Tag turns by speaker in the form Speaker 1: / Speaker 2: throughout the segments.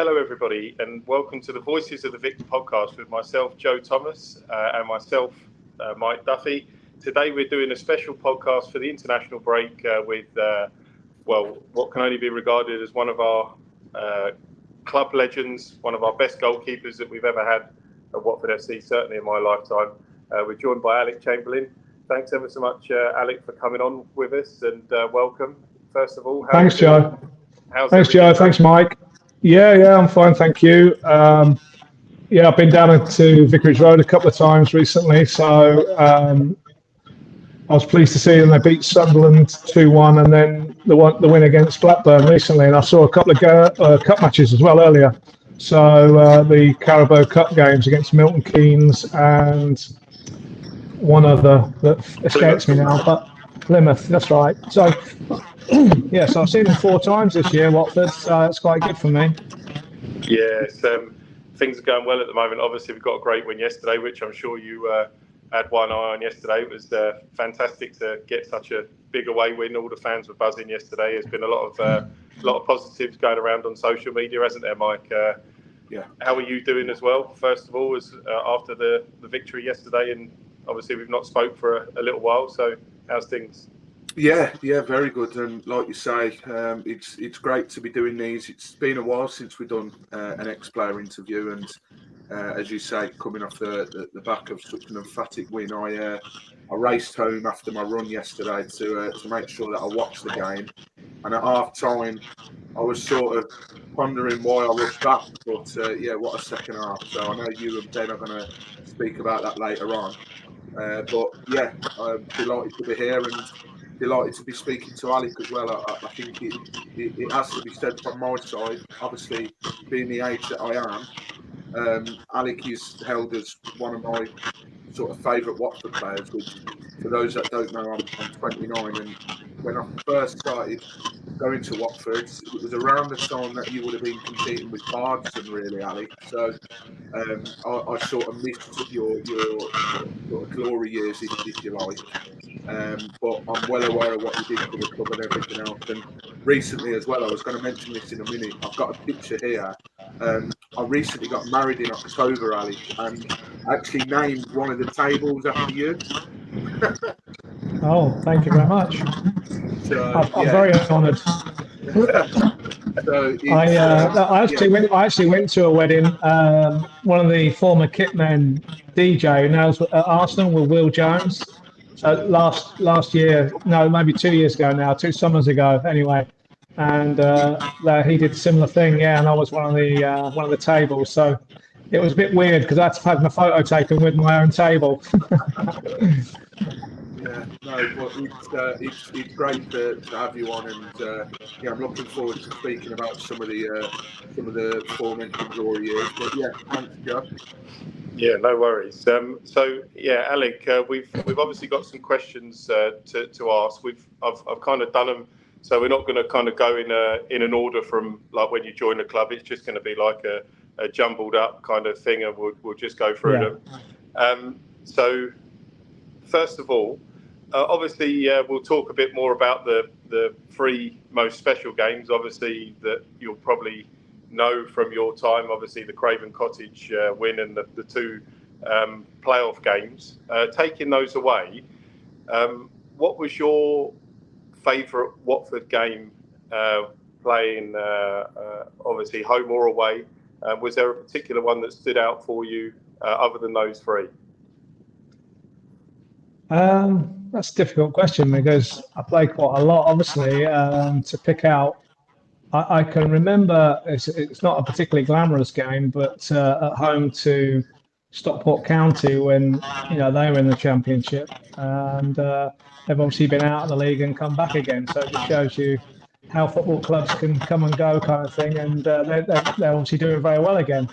Speaker 1: Hello, everybody, and welcome to the Voices of the Victor podcast with myself, Joe Thomas, and myself, Mike Duffy. Today, we're doing a special podcast for the international break with, what can only be regarded as one of our club legends, one of our best goalkeepers that we've ever had at Watford FC, certainly in my lifetime. We're joined by Alec Chamberlain. Thanks ever so much, Alec, for coming on with us, and welcome. First of all,
Speaker 2: thanks, Joe.
Speaker 1: Thanks, Joe.
Speaker 2: Thanks, Mike. Yeah, I'm fine, thank you. I've been down to Vicarage Road a couple of times recently, so I was pleased to see them. They beat Sunderland 2-1, and then the win against Blackburn recently. And I saw a couple of cup matches as well earlier. So the Carabao Cup games against Milton Keynes and one other that escapes me now, but Plymouth. That's right. So. So I've seen them 4 times this year, Watford, so it's quite good for me.
Speaker 1: Yes, things are going well at the moment. Obviously, we've got a great win yesterday, which I'm sure you had one eye on yesterday. It was fantastic to get such a big away win. All the fans were buzzing yesterday. There's been a lot of positives going around on social media, hasn't there, Mike?
Speaker 3: Yeah.
Speaker 1: How are you doing as well? First of all, after the victory yesterday, and obviously we've not spoke for a little while. So how's things?
Speaker 3: Yeah, very good. And like you say, it's great to be doing these. It's been a while since we've done an ex-player interview, and as you say, coming off the back of such an emphatic win, I raced home after my run yesterday to make sure that I watched the game. And at half time, I was sort of pondering why I rushed back, but what a second half. So I know you and Ben are going to speak about that later on. I'm delighted to be here and delighted to be speaking to Alec as well. I think it has to be said from my side, obviously being the age that I am, Alec is held as one of my sort of favourite Watford players, which for those that don't know, I'm 29, and when I first started going to Watford, it was around the time that you would have been competing with Bardson, really, Alec. So I sort of missed your sort of glory years, if you like. But I'm well aware of what you did for the club and everything else. And recently as well, I was going to mention this in a minute. I've got a picture here. I recently got married in October, Alec, and actually named one of the tables after you.
Speaker 2: Oh, thank you very much. So, I'm very honoured.
Speaker 3: So
Speaker 2: I actually went to a wedding. One of the former kitmen, DJ, who now is at Arsenal, with Will Jones. Last year, no, maybe 2 years ago now, 2 summers ago, anyway. And he did a similar thing, and I was one of the tables. So it was a bit weird because I had to have my photo taken with my own table.
Speaker 3: But it's great to have you on, and I'm looking forward to speaking about some of the aforementioned glory years. But thanks, Joe.
Speaker 1: Yeah, no worries. Alec, we've obviously got some questions to ask. I've kind of done them, so we're not going to kind of go in an order from like when you join the club. It's just going to be like a jumbled up kind of thing, and we'll just go through them. So first of all, obviously we'll talk a bit more about the 3 most special games, obviously, that you'll probably know from your time, obviously the Craven Cottage win and the 2 playoff games. Taking those away, what was your favourite Watford game playing, obviously home or away? Was there a particular one that stood out for you other than those 3?
Speaker 2: That's a difficult question because I played quite a lot, obviously, to pick out. I can remember it's not a particularly glamorous game, but at home to Stockport County when they were in the Championship, and they've obviously been out of the league and come back again. So it just shows you how football clubs can come and go, kind of thing. And they're obviously doing very well again.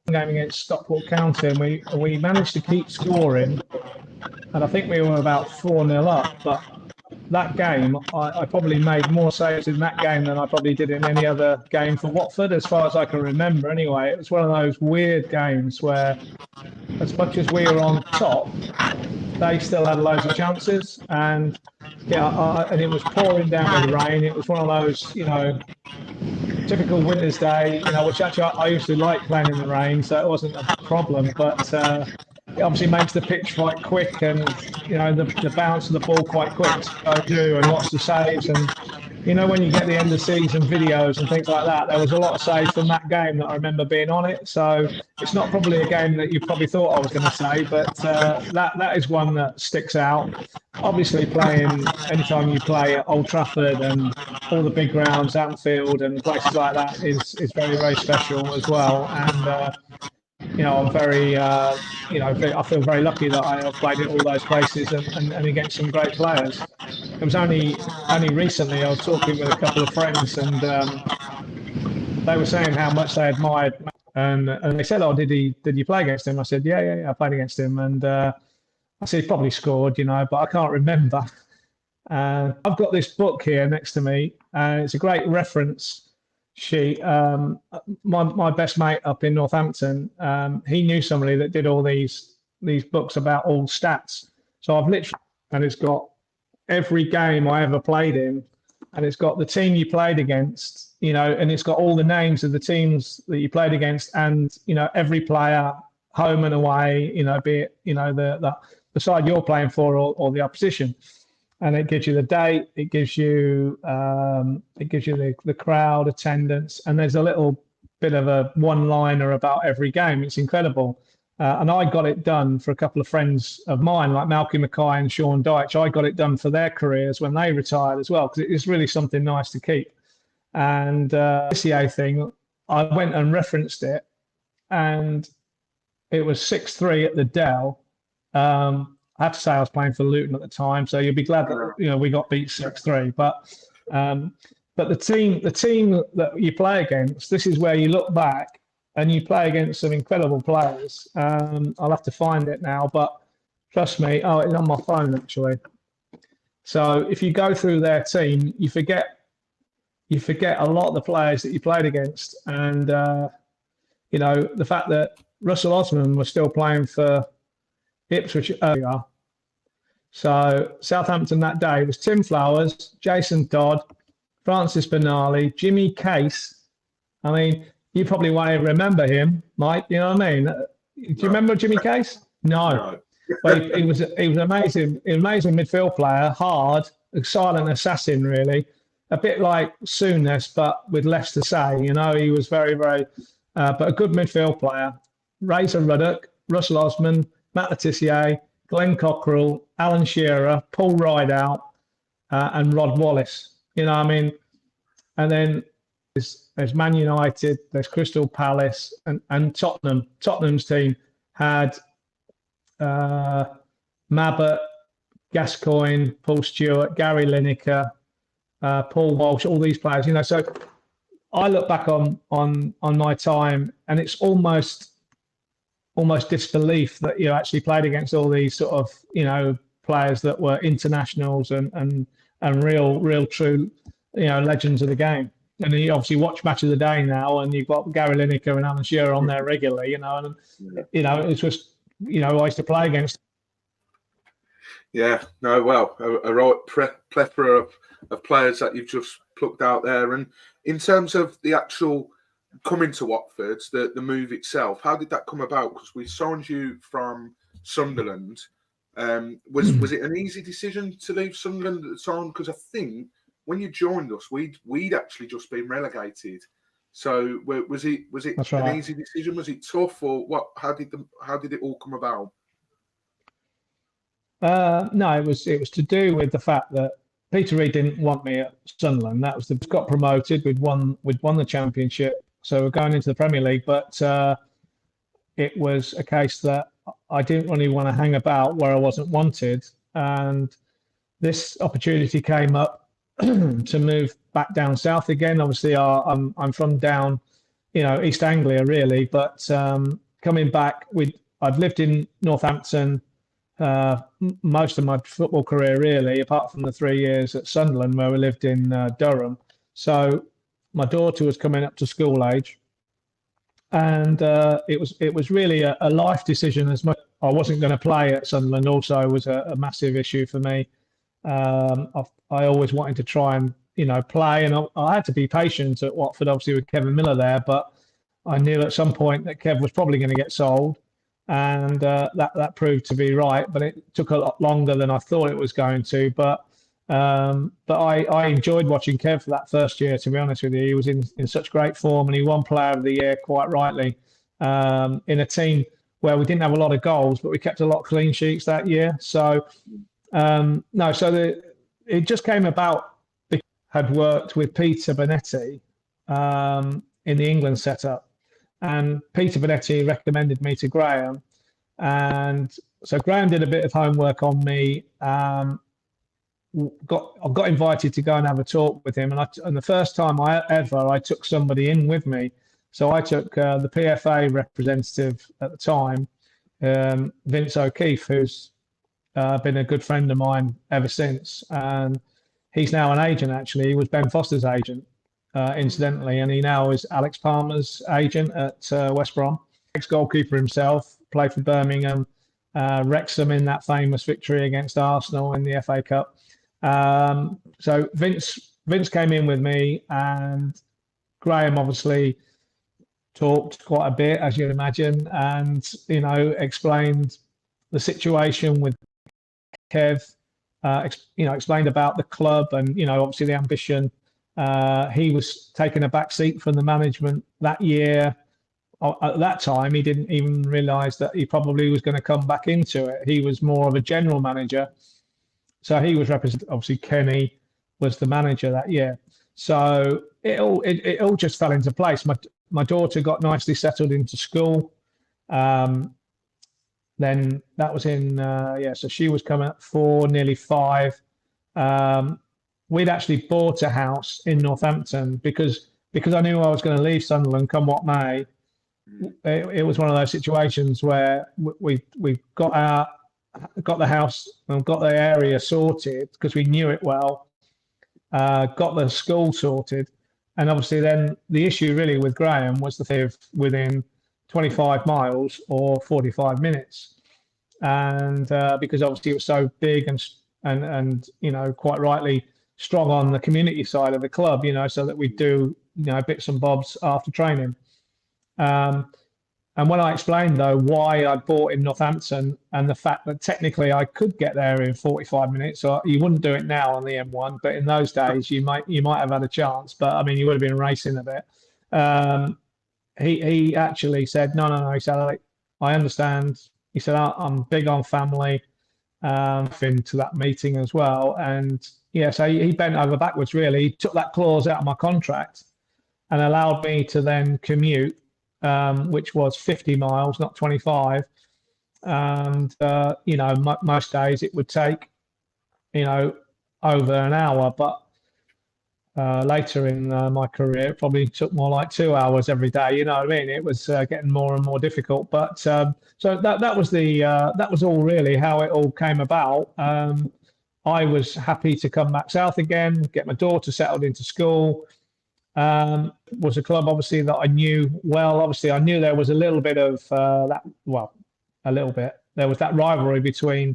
Speaker 2: Game against Stockport County, and we managed to keep scoring, and I think we were about 4-0 up, but that game, I probably made more saves in that game than I probably did in any other game for Watford, as far as I can remember anyway. It was one of those weird games where, as much as we were on top, they still had loads of chances, and and it was pouring down with rain. It was one of those, typical winter's day, which actually I used to like playing in the rain, so it wasn't a problem. But it obviously makes the pitch quite quick, and the bounce of the ball quite quick to go through, and lots of saves. And when you get the end of season videos and things like that, there was a lot of saves from that game that I remember being on it. So it's not probably a game that you probably thought I was going to say, but that is one that sticks out. Obviously, anytime you play at Old Trafford and all the big grounds, Anfield and places like that is very, very special as well. And I'm very, I feel very lucky that I have played at all those places and against some great players. It was only recently I was talking with a couple of friends, and they were saying how much they admired, and they said, "Oh, did you play against him?" I said, "Yeah, I played against him," and I said he probably scored, but I can't remember. I've got this book here next to me, and it's a great reference sheet. My best mate up in Northampton, he knew somebody that did all these books about all stats. So I've literally, and it's got every game I ever played in, and it's got the team you played against, and it's got all the names of the teams that you played against, and every player, home and away, be it the side you're playing for or the opposition. And it gives you the date, it gives you the crowd attendance, and there's a little bit of a one-liner about every game. It's incredible. And I got it done for a couple of friends of mine, like Malky Mackay and Sean Dyche. I got it done for their careers when they retired as well, because it's really something nice to keep. And this EA thing, I went and referenced it, and it was 6-3 at the Dell. I have to say I was playing for Luton at the time, so you'll be glad that we got beat 6-3. But the team that you play against, this is where you look back and you play against some incredible players. I'll have to find it now, but trust me, it's on my phone actually. So if you go through their team, you forget a lot of the players that you played against, and the fact that Russell Osman was still playing for Ipswich earlier. So Southampton that day was Tim Flowers, Jason Dodd, Francis Benali, Jimmy Case. I mean, you probably won't even remember him, Mike. You know what I mean? Do you remember Jimmy Case? No. But he was amazing midfield player, hard, a silent assassin, really. A bit like Souness, but with less to say. He was very, very, but a good midfield player. Razor Ruddock, Russell Osman, Matt Letitia, Glenn Cockrell, Alan Shearer, Paul Rideout, and Rod Wallace. And then there's Man United, there's Crystal Palace, and Tottenham. Tottenham's team had Mabbott, Gascoigne, Paul Stewart, Gary Lineker, Paul Walsh, all these players. So I look back on my time, and it's almost disbelief that you actually played against all these sort of players that were internationals and real true legends of the game. And then you obviously watch Match of the Day now, and you've got Gary Lineker and Alan Shearer on there regularly. It's just I used to play against.
Speaker 3: Yeah, no, well, a right plethora of players that you've just plucked out there. And in terms of the actual coming to Watford, the move itself, how did that come about? Because we signed you from Sunderland. Was it an easy decision to leave Sunderland at the time? Because I think when you joined us, we'd actually just been relegated. So was it an easy decision? Was it tough, or what? How did it all come about?
Speaker 2: No, it was to do with the fact that Peter Reid didn't want me at Sunderland. That was got promoted. We'd won the championship. So we're going into the Premier League, but it was a case that I didn't really want to hang about where I wasn't wanted. And this opportunity came up to move back down south again. Obviously, I'm from down, East Anglia, really. But coming back, I'd lived in Northampton most of my football career, really, apart from the 3 years at Sunderland where we lived in Durham. So my daughter was coming up to school age, and it was really a life decision. As much I wasn't going to play at Sunderland, also was a massive issue for me. I always wanted to try and play, and I had to be patient at Watford, obviously with Kevin Miller there, but I knew at some point that Kev was probably going to get sold, and that proved to be right. But it took a lot longer than I thought it was going to. But I enjoyed watching Kev for that first year. To be honest with you, he was in such great form, and he won Player of the Year quite rightly in a team where we didn't have a lot of goals, but we kept a lot of clean sheets that year. So it just came about because I had worked with Peter Bonetti in the England setup, and Peter Bonetti recommended me to Graham, and so Graham did a bit of homework on me. I got invited to go and have a talk with him, and the first time I took somebody in with me. So I took the PFA representative at the time, Vince O'Keefe, who's been a good friend of mine ever since, and he's now an agent. Actually, he was Ben Foster's agent, incidentally, and he now is Alex Palmer's agent at West Brom. Ex-goalkeeper himself, played for Birmingham, Wrexham in that famous victory against Arsenal in the FA Cup. So Vince came in with me, and Graham obviously talked quite a bit, as you'd imagine, and explained the situation with Kev. Explained about the club and obviously the ambition. He was taking a back seat from the management that year. At that time, he didn't even realise that he probably was going to come back into it. He was more of a general manager. So he was representing, obviously Kenny was the manager that year. So it all just fell into place. My daughter got nicely settled into school. Then that was in, so she was coming up 4, nearly 5. We'd actually bought a house in Northampton because I knew I was going to leave Sunderland come what may. It was one of those situations where we got the house and got the area sorted because we knew it well, got the school sorted, and obviously then the issue really with Graham was the fear of within 25 miles or 45 minutes, and because obviously it was so big and quite rightly strong on the community side of the club, so that we do bits and bobs after training. And when I explained, though, why I bought in Northampton and the fact that technically I could get there in 45 minutes, or you wouldn't do it now on the M1, but in those days you might have had a chance. But I mean, you would have been racing a bit. He actually said, no. He said, I understand. He said, I'm big on family. Been to that meeting as well, and so he bent over backwards. Really, he took that clause out of my contract and allowed me to then commute. Which was 50 miles, not 25. And, most days it would take, over an hour. But later in my career, it probably took more like 2 hours every day. You know what I mean? It was getting more and more difficult. But so that was all really how it all came about. I was happy to come back south again, get my daughter settled into school. Was a club obviously that I knew well. Obviously, I knew there was a little bit of that. Well, a little bit. There was that rivalry between,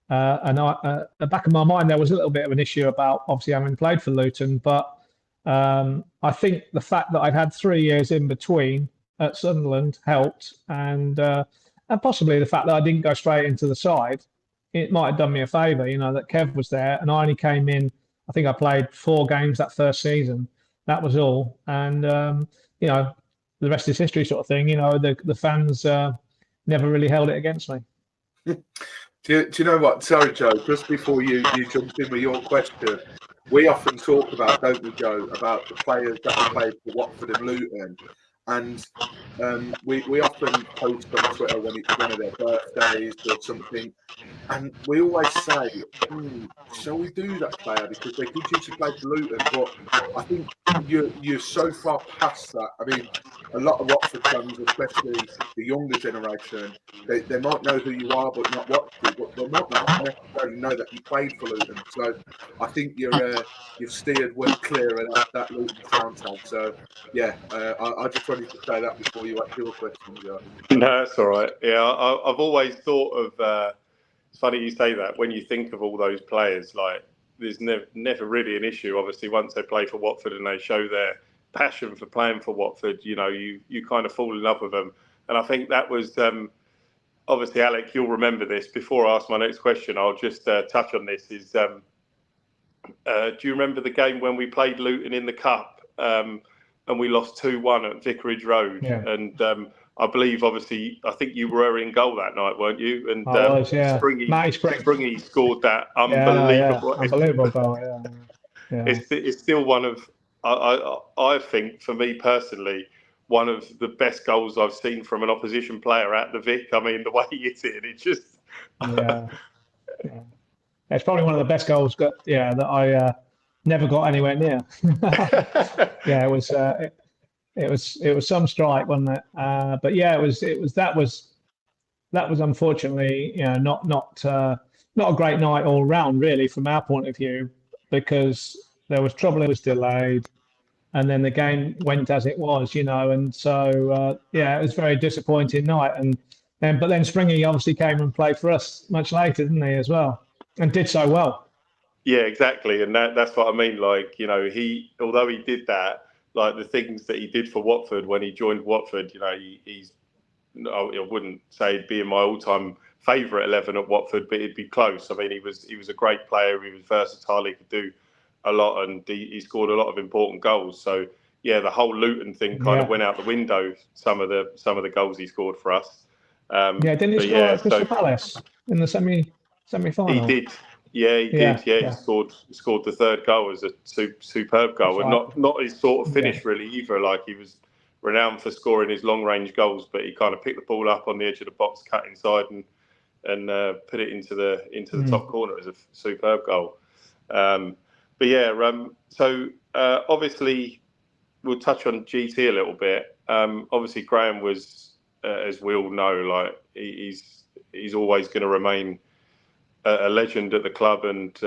Speaker 2: and at the back of my mind, there was a little bit of an issue about obviously having played for Luton. But I think the fact that I'd had 3 years in between at Sunderland helped, and possibly the fact that I didn't go straight into the side, it might have done me a favour. That Kev was there, and I only came in. I think I played 4 games that first season. That was all, and the rest is history, sort of thing. The fans never really held it against me.
Speaker 3: Do you know what? Sorry, Joe. Just before you jumped in with your question, we often talk about, don't we, Joe, about the players that played for Watford and Luton, and we often post on Twitter when it's one of their birthdays or something, and we always say, shall we do that player because they did used to play for Luton? But I think you're so far past that. I mean, a lot of Watford fans, especially the younger generation, they might know who you are but not watch you, but they might not necessarily know that you played for Luton. So I think you've steered well clear of that Luton sound tag. So yeah, I just wanted to say that before you ask your question, Joe.
Speaker 1: No, that's all right. Yeah, I've always thought of. It's funny you say that when you think of all those players. Like there's never really an issue. Obviously, once they play for Watford and they show their passion for playing for Watford, you kind of fall in love with them. And I think that was obviously, Alec, you'll remember this. Before I ask my next question, I'll just touch on this. Do you remember the game when we played Luton in the Cup and we lost 2-1 at Vicarage Road?
Speaker 2: Yeah.
Speaker 1: And I believe, obviously, I think you were in goal that night, weren't you? And
Speaker 2: I was, yeah.
Speaker 1: Springy scored that unbelievable,
Speaker 2: unbelievable goal. Yeah.
Speaker 1: It's still one of, I think, for me personally, one of the best goals I've seen from an opposition player at the Vic. I mean, the way he hit it, it just
Speaker 2: It's probably one of the best goals that I never got anywhere near. It was some strike, wasn't it? But yeah, that was unfortunately, not a great night all round, really, from our point of view, because there was trouble. It was delayed, and then the game went as it was, and so it was a very disappointing night. But then Springy obviously came and played for us much later, didn't he, as well, and did so well.
Speaker 1: Yeah, exactly, and that's what I mean. Like, although he did that, like the things that he did for Watford when he joined Watford, I wouldn't say he'd be in my all-time favourite 11 at Watford, but it'd be close. I mean, he was a great player. He was versatile. He could do a lot, and he scored a lot of important goals. So yeah, the whole Luton thing kind of went out the window. Some of the goals he scored for us.
Speaker 2: Didn't he score at Crystal Palace in the semi-final?
Speaker 1: He did. Yeah, he did. Yeah, he scored the third goal as a superb goal, and not his sort of finish really either. Like, he was renowned for scoring his long-range goals, but he kind of picked the ball up on the edge of the box, cut inside, and put it into the top corner as a superb goal. But yeah, so obviously we'll touch on GT a little bit. Obviously Graham was, as we all know, like he's always going to remain a legend at the club, and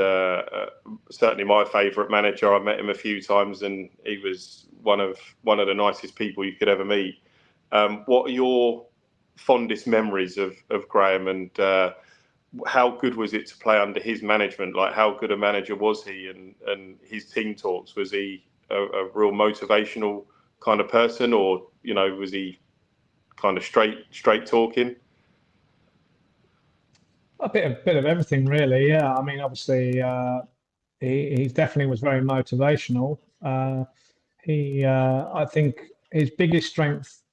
Speaker 1: certainly my favourite manager. I met him a few times, and he was one of the nicest people you could ever meet. What are your fondest memories of Graham, and how good was it to play under his management? Like, how good a manager was he, and his team talks? Was he a real motivational kind of person, or was he kind of straight talking?
Speaker 2: A bit of everything, really. Yeah, I mean, obviously, he definitely was very motivational. I think his biggest strength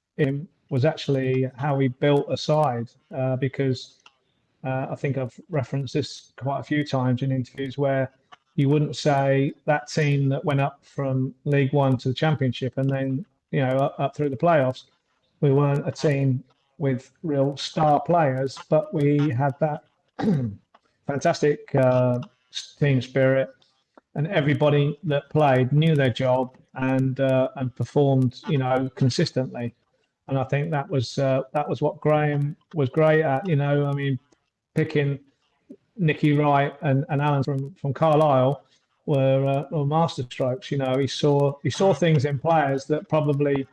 Speaker 2: was actually how he built a side, because I think I've referenced this quite a few times in interviews, where you wouldn't say that team that went up from League One to the Championship and then up through the playoffs, we weren't a team with real star players, but we had that fantastic team spirit, and everybody that played knew their job and performed consistently. And I think that was what Graham was great at. I mean, picking Nicky Wright and Alan from Carlisle were masterstrokes. He saw things in players that probably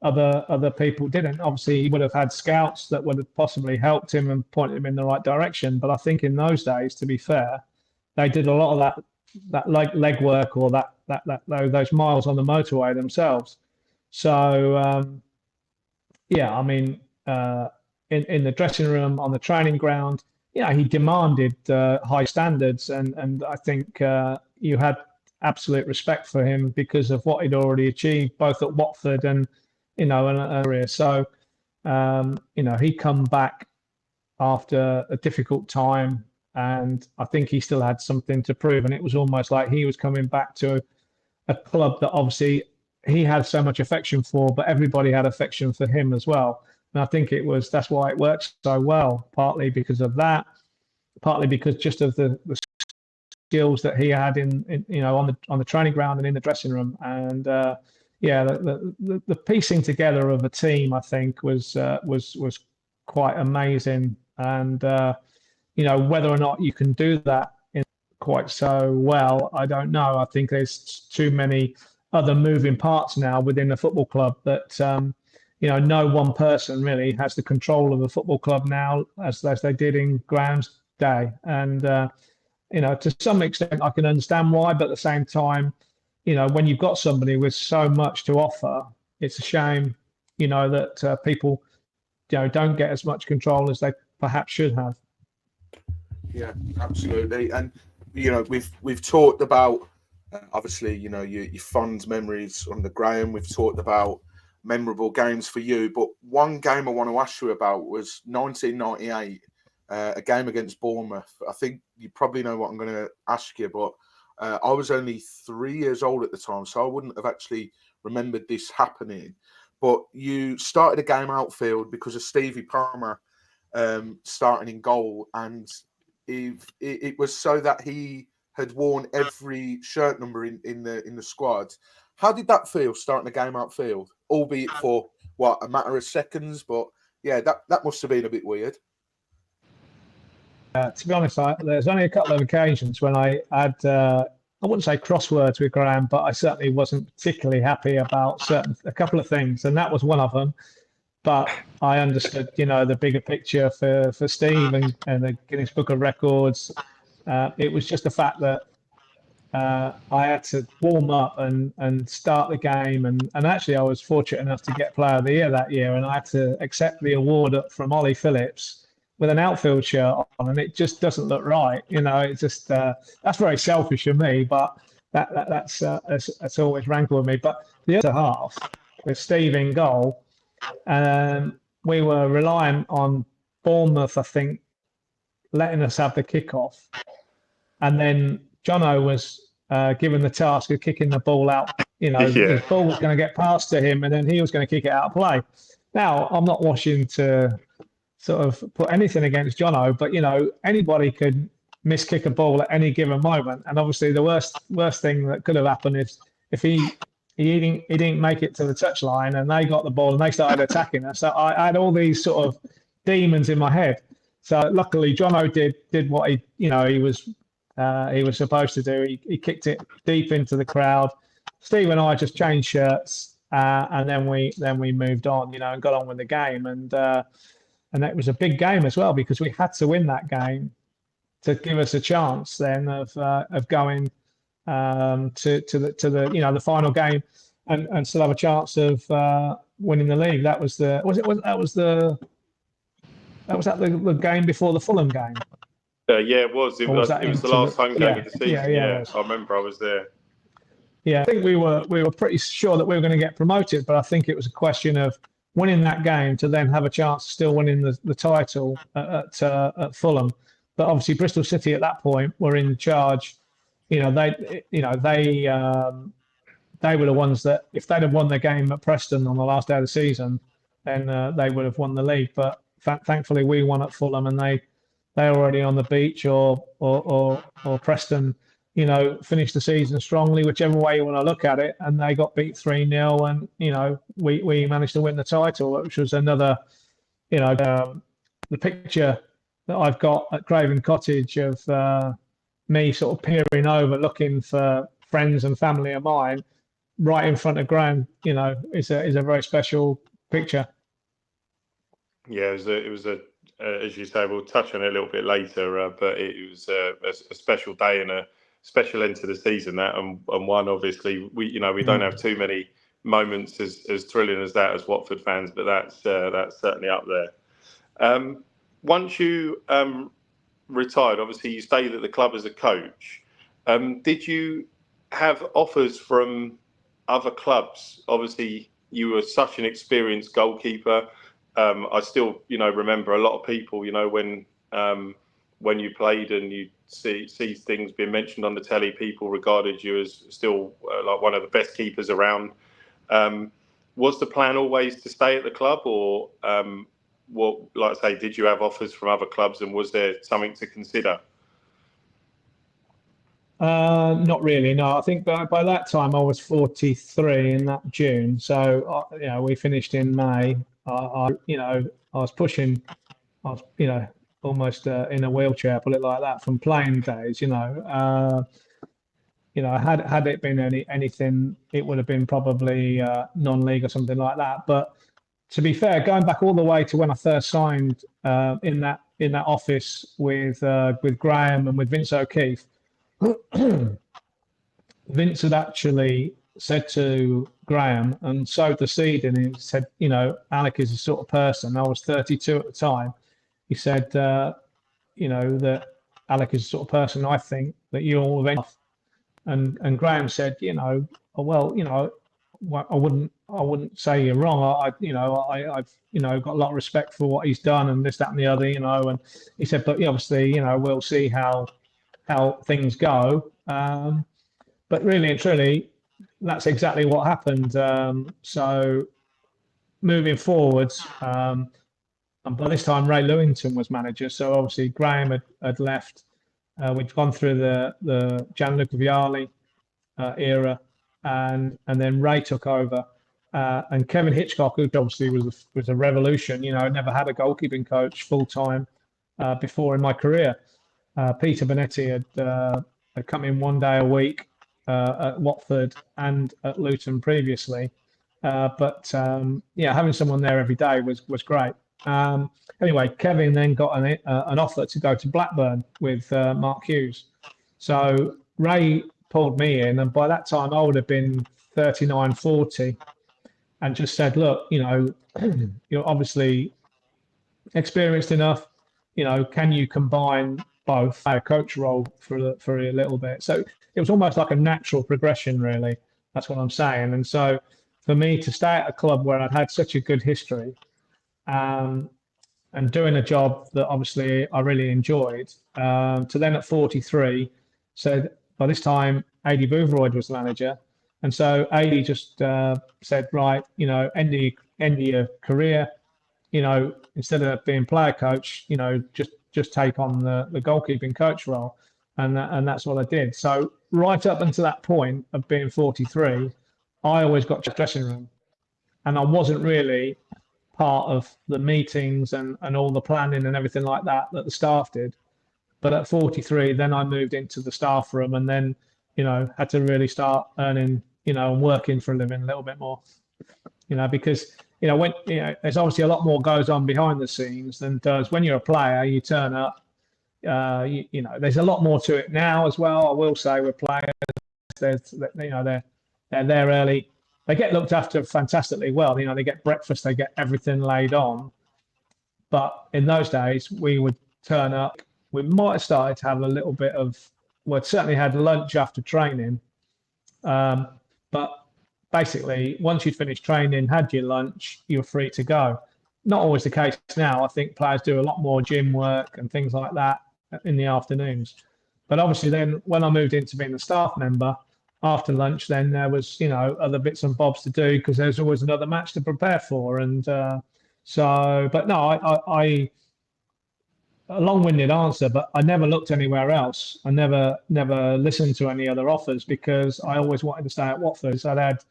Speaker 2: other people didn't. Obviously, he would have had scouts that would have possibly helped him and pointed him in the right direction. But I think in those days, to be fair, they did a lot of that leg work, or those miles on the motorway themselves. So I mean, in the dressing room, on the training ground, he demanded high standards, and I think you had absolute respect for him because of what he'd already achieved, both at Watford and in a career. So he'd come back after a difficult time, and I think he still had something to prove, and it was almost like he was coming back to a club that obviously he had so much affection for, but everybody had affection for him as well. And I think that's why it worked so well, partly because of that, partly because just of the skills that he had in on the training ground and in the dressing room. And the piecing together of a team, I think, was quite amazing. And whether or not you can do that quite so well, I don't know. I think there's too many other moving parts now within the football club that no one person really has the control of the football club now as they did in Graham's day. And to some extent, I can understand why, but at the same time, when you've got somebody with so much to offer, it's a shame, that people, don't get as much control as they perhaps should have.
Speaker 3: Yeah, absolutely. And we've talked about obviously your fond memories under Graham. We've talked about memorable games for you, but one game I want to ask you about was 1998, a game against Bournemouth. I think you probably know what I'm going to ask you, but I was only 3 years old at the time, so I wouldn't have actually remembered this happening. But you started a game outfield because of Stevie Palmer starting in goal, and it was so that he had worn every shirt number in the squad. How did that feel, starting a game outfield, albeit for a matter of seconds? But yeah, that must have been a bit weird.
Speaker 2: To be honest, there's only a couple of occasions when I had, I wouldn't say crosswords with Graham, but I certainly wasn't particularly happy about a couple of things, and that was one of them. But I understood, the bigger picture for Steve and the Guinness Book of Records. It was just the fact that I had to warm up and start the game, and actually I was fortunate enough to get Player of the Year that year, and I had to accept the award from Ollie Phillips with an outfield shirt on, and it just doesn't look right. It's just that's very selfish of me, but that's always rankled with me. But the other half with Steve in goal, we were relying on Bournemouth, I think, letting us have the kickoff, and then Jono was given the task of kicking the ball out. His ball was going to get passed to him, and then he was going to kick it out of play. Now, I'm not wishing to sort of put anything against Jono, but anybody could miskick a ball at any given moment, and obviously the worst thing that could have happened is if he didn't make it to the touchline and they got the ball and they started attacking us. So I had all these sort of demons in my head. So luckily, Jono did what he was supposed to do. He kicked it deep into the crowd. Steve and I just changed shirts, and then we moved on, and got on with the game. And it was a big game as well because we had to win that game to give us a chance then of going to the final game and still have a chance of winning the league. That was the game before the Fulham game.
Speaker 1: Yeah, it was. It was the last home game of the season. Yeah, I remember I was there.
Speaker 2: Yeah, I think we were pretty sure that we were going to get promoted, but I think it was a question of winning that game to then have a chance of still winning the title at Fulham. But obviously Bristol City at that point were in charge. They were the ones that if they'd have won the game at Preston on the last day of the season, then they would have won the league. But thankfully we won at Fulham, and they were already on the beach, or Preston, finished the season strongly, whichever way you want to look at it, and they got beat 3-0, and we managed to win the title, which was another, the picture that I've got at Craven Cottage of me sort of peering over, looking for friends and family of mine, right in front of Graham, is a very special picture.
Speaker 1: Yeah, it was a as you say, we'll touch on it a little bit later, but it was a special day and a special end to the season. That and one, obviously, we don't have too many moments as thrilling as that as Watford fans, but that's certainly up there. Once you retired, obviously you stayed at the club as a coach. Did you have offers from other clubs? Obviously, you were such an experienced goalkeeper. I still, remember a lot of people, when you played and you see things being mentioned on the telly, people regarded you as still like one of the best keepers around. Was the plan always to stay at the club, or did you have offers from other clubs, and was there something to consider?
Speaker 2: Not really, no. I think by that time I was 43 in that June. So, we finished in May. I was pushing, almost in a wheelchair, put it like that, from playing days. Had it been anything, it would have been probably non-league or something like that. But to be fair, going back all the way to when I first signed in that in that office with Graham and with Vince O'Keefe, Vince had actually said to Graham and sowed the seed, and he said, Alec is the sort of person. I was 32 at the time. He said, that Alec is the sort of person I think that you'll eventually. And Graham said, I wouldn't say you're wrong. I've got a lot of respect for what he's done and this, that, and the other, And he said, but obviously, we'll see how things go. But really and truly, that's exactly what happened. So moving forwards, and by this time Ray Lewington was manager. So obviously Graham had left. We'd gone through the Gianluca Vialli era, and then Ray took over. And Kevin Hitchcock, who obviously was a revolution. I'd never had a goalkeeping coach full time before in my career. Peter Bonetti had come in 1 day a week at Watford and at Luton previously, but having someone there every day was great. Anyway, Kevin then got an offer to go to Blackburn with Mark Hughes. So Ray pulled me in, and by that time I would have been 39, 40, and just said, look, you're obviously experienced enough. Can you combine both a coach role for a little bit? So it was almost like a natural progression, really. That's what I'm saying. And so for me to stay at a club where I'd had such a good history, and doing a job that obviously I really enjoyed, to then at 43, so by this time, Adi Boothroyd was the manager. And so Adi just said, right, end of your career, instead of being player coach, just take on the goalkeeping coach role. And that's what I did. So right up until that point of being 43, I always got to the dressing room. And I wasn't really part of the meetings and all the planning and everything like that the staff did. But at 43, then I moved into the staff room, and then, had to really start earning, and working for a living a little bit more, because, when, there's obviously a lot more goes on behind the scenes than does when you're a player. You turn up, there's a lot more to it now as well. I will say with players, they're there early. They get looked after fantastically well. They get breakfast, they get everything laid on. But in those days, we would turn up. We might have started to have a little bit of, well, certainly had lunch after training. But basically, once you'd finished training, had your lunch, you were free to go. Not always the case now. I think players do a lot more gym work and things like that in the afternoons. But obviously then when I moved into being a staff member, after lunch, then there was, other bits and bobs to do because there's always another match to prepare for. And but no, I a long-winded answer, but I never looked anywhere else. I never listened to any other offers because I always wanted to stay at Watford. So I'd had,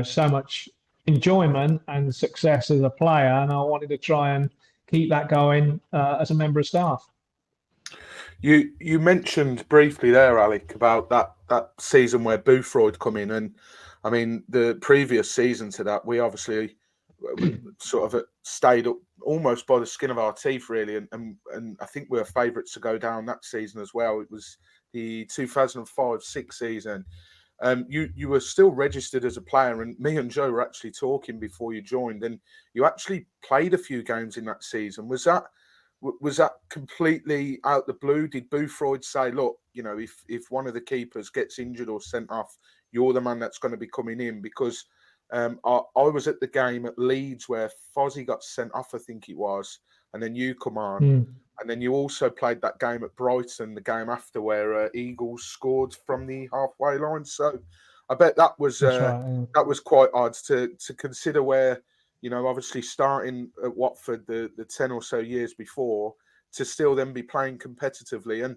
Speaker 2: so much enjoyment and success as a player, and I wanted to try and keep that going as a member of staff.
Speaker 3: You mentioned briefly there, Alec, about that season where Boothroyd come in, and I mean the previous season to that, we obviously sort of stayed up almost by the skin of our teeth, really, and I think we were favourites to go down that season as well. It was the 2005-06 season. You were still registered as a player, and me and Joe were actually talking before you joined, and you actually played a few games in that season. Was that completely out the blue? Did Boothroyd say, look, if one of the keepers gets injured or sent off, you're the man that's going to be coming in? Because I was at the game at Leeds where Fozzie got sent off, I think it was, and then you come on. And then you also played that game at Brighton, the game after, where Eagles scored from the halfway line. So I bet that was that was quite odd to consider, where, obviously starting at Watford the 10 or so years before, to still then be playing competitively. And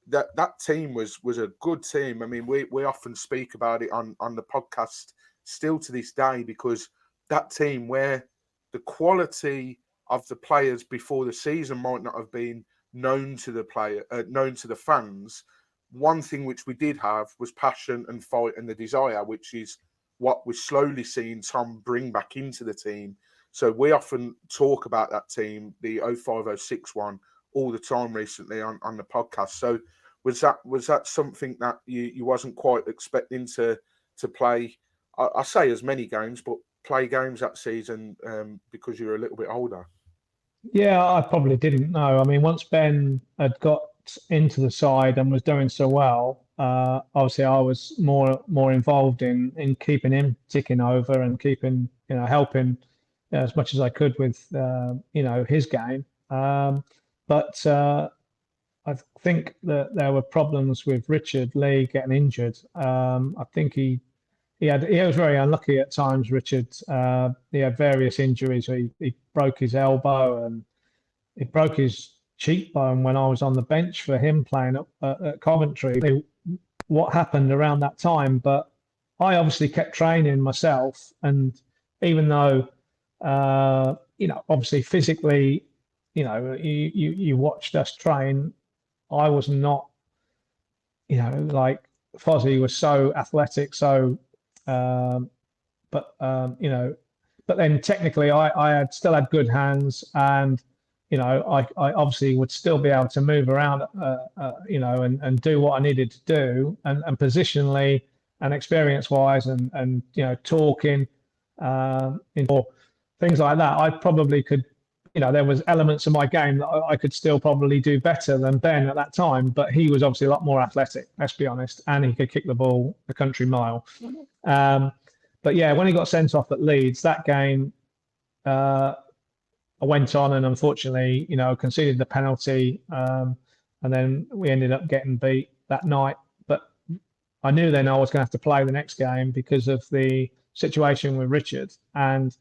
Speaker 3: that team was a good team. I mean, we often speak about it on the podcast still to this day, because that team, where the quality of the players before the season might not have been known to the fans, one thing which we did have was passion and fight and the desire, which is what we're slowly seeing Tom bring back into the team. So we often talk about that team, the 0506 one, all the time recently on the podcast. So was that something that you wasn't quite expecting to play? I say as many games, but play games that season because you're a little bit older.
Speaker 2: Yeah, I probably didn't know. I mean, once Ben had got into the side and was doing so well, obviously I was more involved in keeping him ticking over and keeping, helping as much as I could with, his game. But I think that there were problems with Richard Lee getting injured. I think he was very unlucky at times. Richard, he had various injuries. He broke his elbow and he broke his cheekbone when I was on the bench for him playing at Coventry. What happened around that time? But I obviously kept training myself, and even though obviously physically, you watched us train, I was not, like Fozzie was so athletic, so but then technically I still had good hands, and I obviously would still be able to move around, and do what I needed to do, and positionally and experience wise, and talking, or things like that. I probably could. There was elements of my game that I could still probably do better than Ben at that time, but he was obviously a lot more athletic, let's be honest, and he could kick the ball a country mile. But yeah, when he got sent off at Leeds, that game, I went on and unfortunately, conceded the penalty, and then we ended up getting beat that night. But I knew then I was going to have to play the next game because of the situation with Richard, and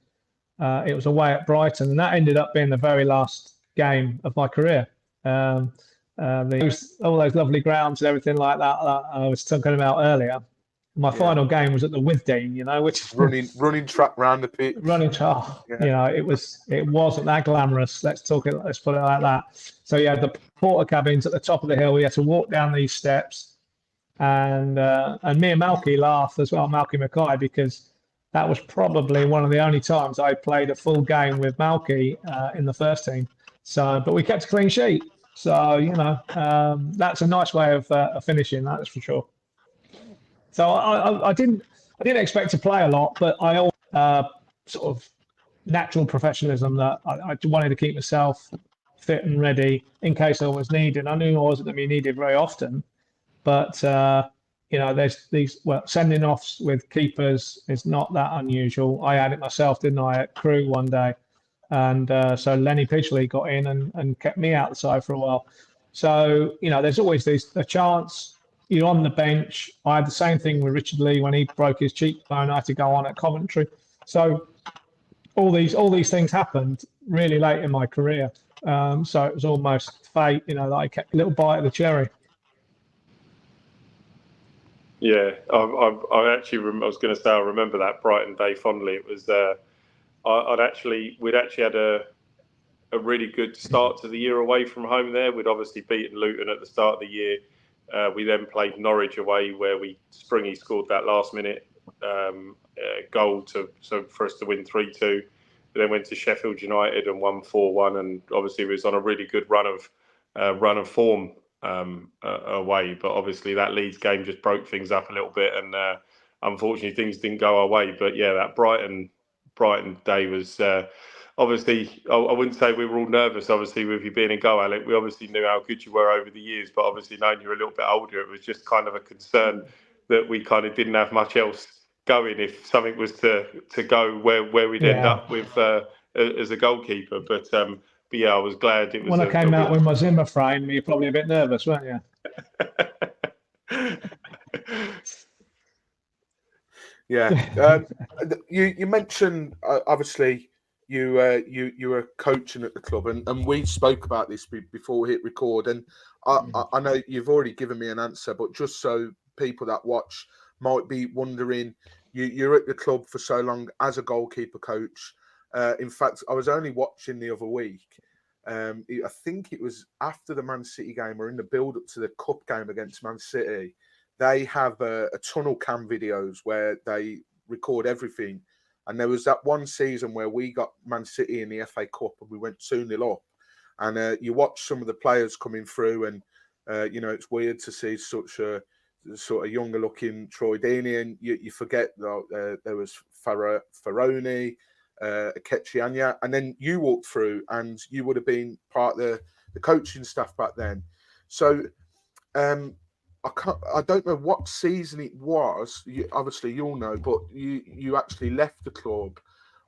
Speaker 2: it was away at Brighton, and that ended up being the very last game of my career. All those lovely grounds and everything like that I was talking about earlier. My final game was at the Withdean, which
Speaker 3: running track round the pitch.
Speaker 2: Running track, it wasn't that glamorous. Let's put it like that. So you had the porter cabins at the top of the hill. We had to walk down these steps, and me and Malky laughed as well, Malky Mackay, because that was probably one of the only times I played a full game with Malky in the first team. So, but we kept a clean sheet. So that's a nice way of finishing. That's for sure. So I didn't expect to play a lot, but I always sort of natural professionalism that I wanted to keep myself fit and ready in case I was needed. I knew I wasn't going to be needed very often, but there's these sending offs with keepers is not that unusual. I had it myself, didn't I, at Crewe one day, and so Lenny Pidgley got in and kept me out the side for a while. So there's always a chance. You're on the bench. I had the same thing with Richard Lee when he broke his cheekbone. I had to go on at Coventry. So all these things happened really late in my career. So it was almost fate, that I kept a little bite of the cherry.
Speaker 1: Yeah, I actually I was going to say I remember that Brighton day fondly. It was we'd actually had a really good start to the year away from home there. We'd obviously beaten Luton at the start of the year. We then played Norwich away, where Springy scored that last minute goal for us to win 3-2. We then went to Sheffield United and won 4-1, and obviously was on a really good run of form away. But obviously that Leeds game just broke things up a little bit, and unfortunately things didn't go our way. But yeah, that Brighton day was. Obviously, I wouldn't say we were all nervous, obviously, with you being in goal, Alec. We obviously knew how good you were over the years, but obviously knowing you were a little bit older, it was just kind of a concern that we kind of didn't have much else going if something was to go where we'd end up with as a goalkeeper. But yeah, I was glad it was.
Speaker 2: When I came out with my Zimmer frame, you're probably a bit nervous, weren't you?
Speaker 3: Yeah. You mentioned obviously you were coaching at the club, and we spoke about this before we hit record. And I know you've already given me an answer, but just so people that watch might be wondering, you're at the club for so long as a goalkeeper coach. In fact, I was only watching the other week. I think it was after the Man City game, or in the build-up to the cup game against Man City. They have a tunnel cam videos where they record everything. And there was that one season where we got Man City in the FA Cup and we went 2-0 up. And you watch some of the players coming through, and it's weird to see such a sort of younger looking Troy Deeney, and you forget that there was Faroni, Akechianya, and then you walked through, and you would have been part of the coaching staff back then. So I don't know what season it was. Obviously, you'll know, but you actually left the club.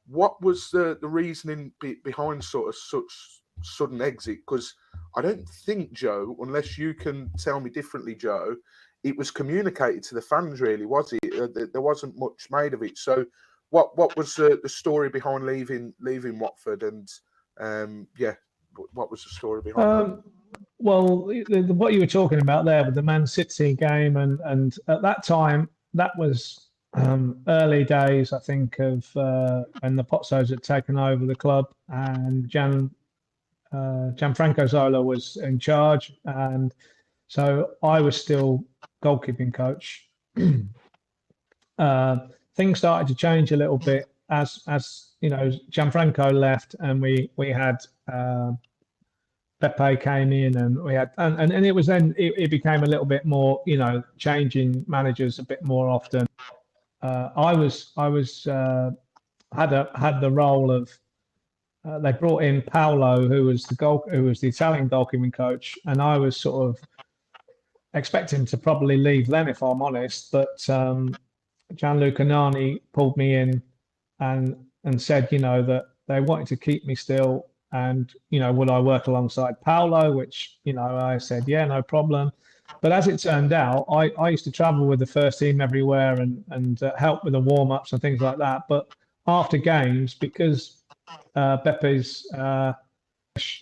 Speaker 3: What was the reasoning behind sort of such sudden exit? Because I don't think, Joe, unless you can tell me differently, Joe, it was communicated to the fans, really, was it? There wasn't much made of it. So what was the story behind leaving Watford? And what was the story behind that?
Speaker 2: Well, what you were talking about there with the Man City game, and at that time, that was early days, I think, of when the Pozzos had taken over the club, and Gianfranco Zola was in charge, and so I was still goalkeeping coach. Things started to change a little bit as Gianfranco left, and we had Pepe came in, and we had and it was then it became a little bit more, changing managers a bit more often. I had the role of they brought in Paolo, who was the Italian goalkeeping coach, and I was sort of expecting to probably leave then, if I'm honest. But Gianluca Nani pulled me in and said, that they wanted to keep me still, and would I work alongside Paolo? Which I said, yeah, no problem. But as it turned out, I used to travel with the first team everywhere and help with the warm-ups and things like that. But after games, because Bepe's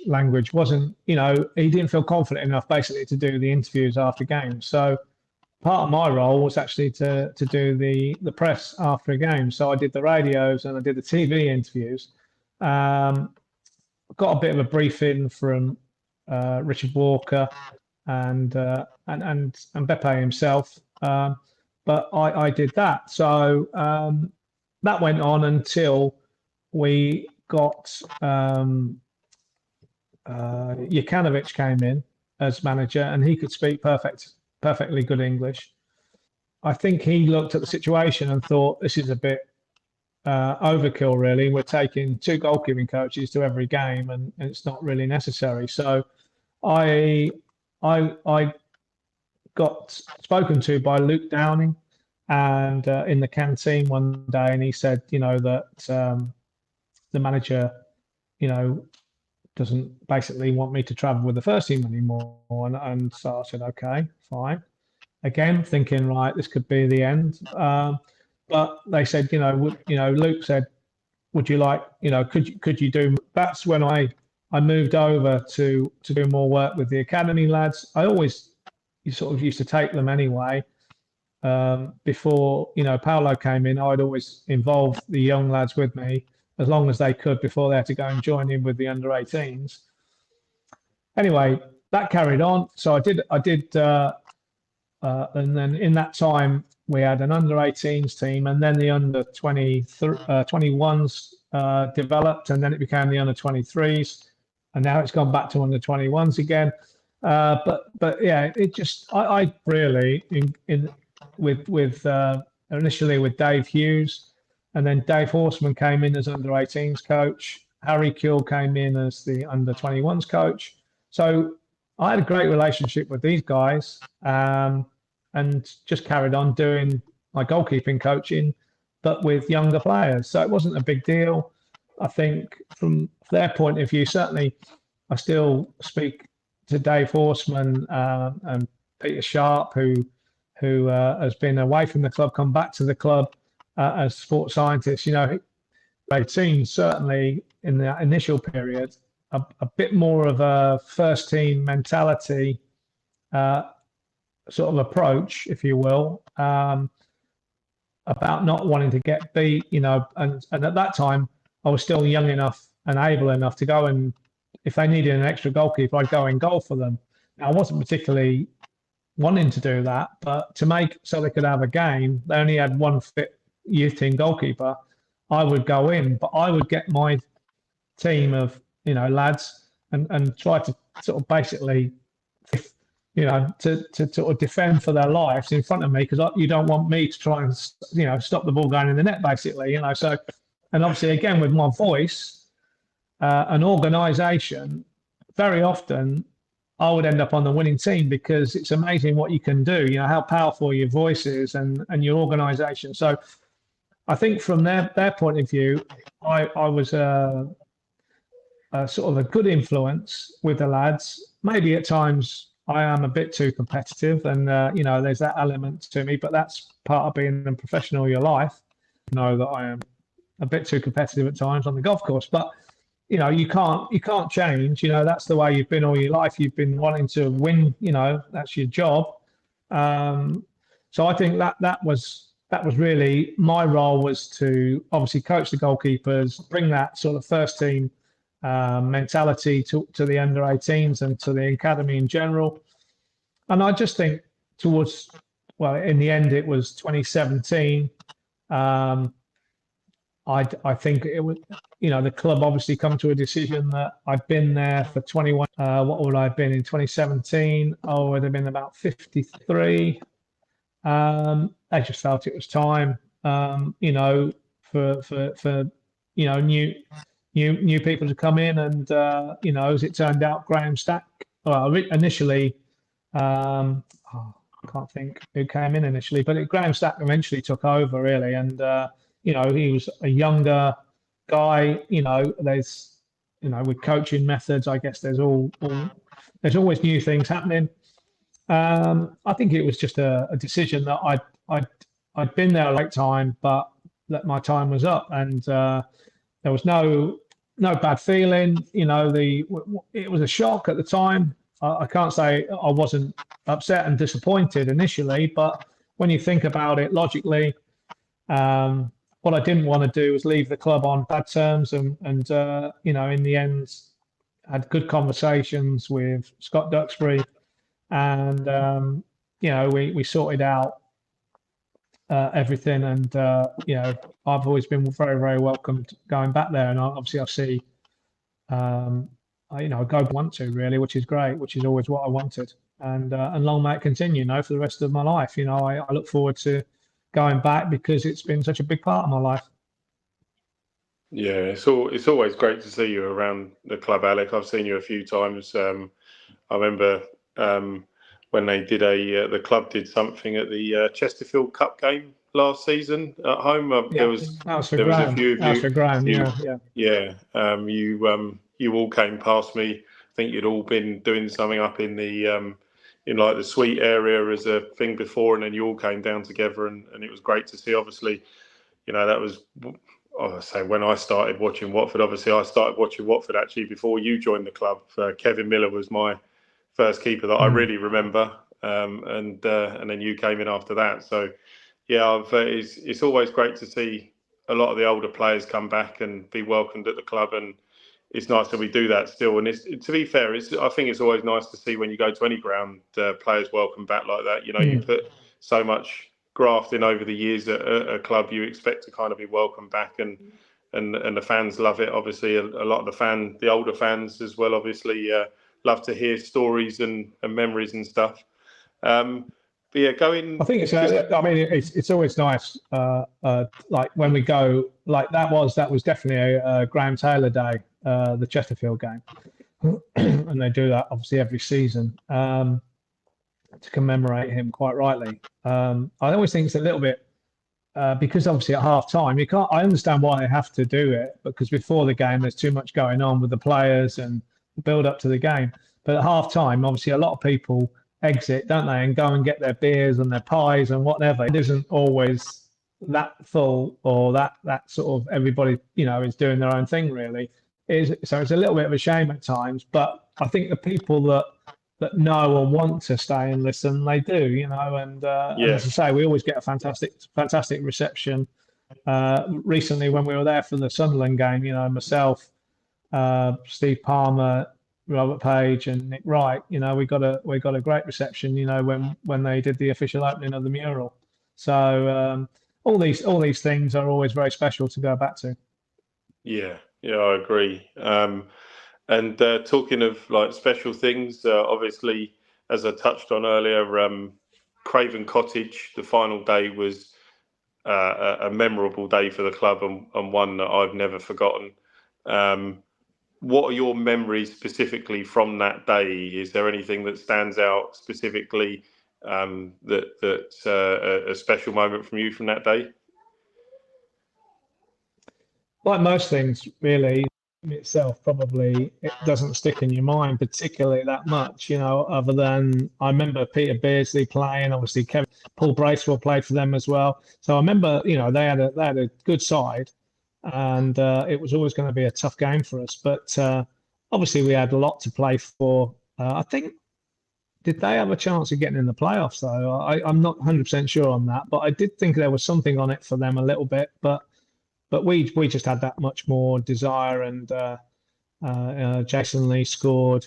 Speaker 2: language wasn't, he didn't feel confident enough basically to do the interviews after games. So part of my role was actually to do the press after a game. So I did the radios and I did the TV interviews. Got a bit of a briefing from Richard Walker and Beppe himself, but I did that. So that went on until we got Jokanovic came in as manager, and he could speak perfectly good English. I think he looked at the situation and thought, this is a bit overkill, really. We're taking 2 goalkeeping coaches to every game, and it's not really necessary. So I got spoken to by Luke Downing, and in the canteen one day, and he said, that the manager, doesn't basically want me to travel with the first team anymore. And so I said, okay, fine. Again, thinking, right, this could be the end. But they said, Luke said, would you like, could you do? That's when I moved over to do more work with the academy lads. You sort of used to take them anyway. Before, Paolo came in, I'd always involve the young lads with me as long as they could before they had to go and join in with the under-18s. Anyway, that carried on. So I did, and then in that time, we had an under-18s team, and then the under-21s developed, and then it became the under-23s, and now it's gone back to under-21s again. But yeah, it just I really with initially with Dave Hughes, and then Dave Horseman came in as under-18s coach. Harry Kuehl came in as the under-21s coach. So I had a great relationship with these guys. And just carried on doing my goalkeeping coaching, but with younger players. So it wasn't a big deal. I think from their point of view, certainly I still speak to Dave Horseman and Peter Sharp, who has been away from the club, come back to the club as sports scientists. They've seen certainly in the initial period a bit more of a first team mentality sort of approach, if you will, about not wanting to get beat, and at that time I was still young enough and able enough to go, and if they needed an extra goalkeeper, I'd go in goal for them. Now, I wasn't particularly wanting to do that, but to make so they could have a game, they only had one fit youth team goalkeeper. I would go in, but I would get my team of, lads and try to sort of basically, to sort of defend for their lives in front of me, because you don't want me to try and, stop the ball going in the net, basically, So, and obviously, again, with my voice, an organisation, very often I would end up on the winning team, because it's amazing what you can do, how powerful your voice is and your organisation. So I think from their point of view, I was sort of a good influence with the lads. Maybe at times I am a bit too competitive, and there's that element to me, but that's part of being a professional your life. Know that I am a bit too competitive at times on the golf course, but you can't change. That's the way you've been all your life. You've been wanting to win. That's your job. So I think that was really my role, was to obviously coach the goalkeepers, bring that sort of first team mentality to the under 18s and to the academy in general. And I just think in the end, it was 2017. I think it was, the club obviously come to a decision that I'd been there for 21. What would I have been in 2017? I would have been about 53. I just felt it was time, for new people to come in, and as it turned out, Graham Stack. Well, initially, I can't think who came in initially, but Graham Stack eventually took over, really, and he was a younger guy. There's with coaching methods, I guess there's always new things happening. I think it was just a decision that I'd been there a late time, but that my time was up, and there was no bad feeling. It was a shock at the time. I can't say I wasn't upset and disappointed initially, but when you think about it logically, what I didn't want to do was leave the club on bad terms, and in the end, had good conversations with Scott Duxbury, and we sorted out everything, and I've always been very, very welcomed going back there, and obviously I see I go want to, really, which is great, which is always what I wanted, and long may it continue for the rest of my life. I look forward to going back, because it's been such a big part of my life.
Speaker 1: Yeah, it's always great to see you around the club, Alec. I've seen you a few times. I remember when they did the club did something at the Chesterfield Cup game last season at home. There was a few of you.
Speaker 2: That was for Graham. Yeah.
Speaker 1: You all came past me. I think you'd all been doing something up in the in like the suite area as a thing before, and then you all came down together, and it was great to see. Obviously, that was, I say, when I started watching Watford. Obviously, I started watching Watford actually before you joined the club. Kevin Miller was my first keeper that I really remember, and then you came in after that. So yeah, it's always great to see a lot of the older players come back and be welcomed at the club, and it's nice that we do that still. And to be fair, I think it's always nice to see when you go to any ground, players welcome back like that. You put so much graft in over the years at a club, you expect to kind of be welcomed back, and the fans love it. Obviously, a lot of the older fans as well, obviously love to hear stories and memories and stuff. But yeah, I think
Speaker 2: it's always nice. Like when we go, like that was definitely a Graham Taylor day, the Chesterfield game, and they do that obviously every season to commemorate him, quite rightly. I always think it's a little bit because obviously at half time you can't. I understand why they have to do it, because before the game there's too much going on with the players and the build up to the game. But at half time, obviously a lot of people exit, don't they, and go and get their beers and their pies and whatever. It isn't always that full, or that sort of everybody is doing their own thing, really. So it's a little bit of a shame at times, but I think the people that know or want to stay and listen, they do, and as I say, we always get a fantastic reception. Recently when we were there for the Sunderland game, myself, Steve Palmer, Robert Page and Nick Wright, we got a great reception, when they did the official opening of the mural. So all these things are always very special to go back to.
Speaker 1: Yeah, I agree. And talking of like special things, obviously, as I touched on earlier, Craven Cottage, the final day was a memorable day for the club, and one that I've never forgotten. What are your memories specifically from that day? Is there anything that stands out specifically, that's a special moment from you from that day?
Speaker 2: Like most things, really, in itself, probably it doesn't stick in your mind particularly that much, other than I remember Peter Beardsley playing, obviously Paul Bracewell played for them as well. So I remember, they had a good side, and it was always going to be a tough game for us. But obviously we had a lot to play for. I think, did they have a chance of getting in the playoffs though? I'm not 100% sure on that, but I did think there was something on it for them a little bit. But we just had that much more desire, and Jason Lee scored,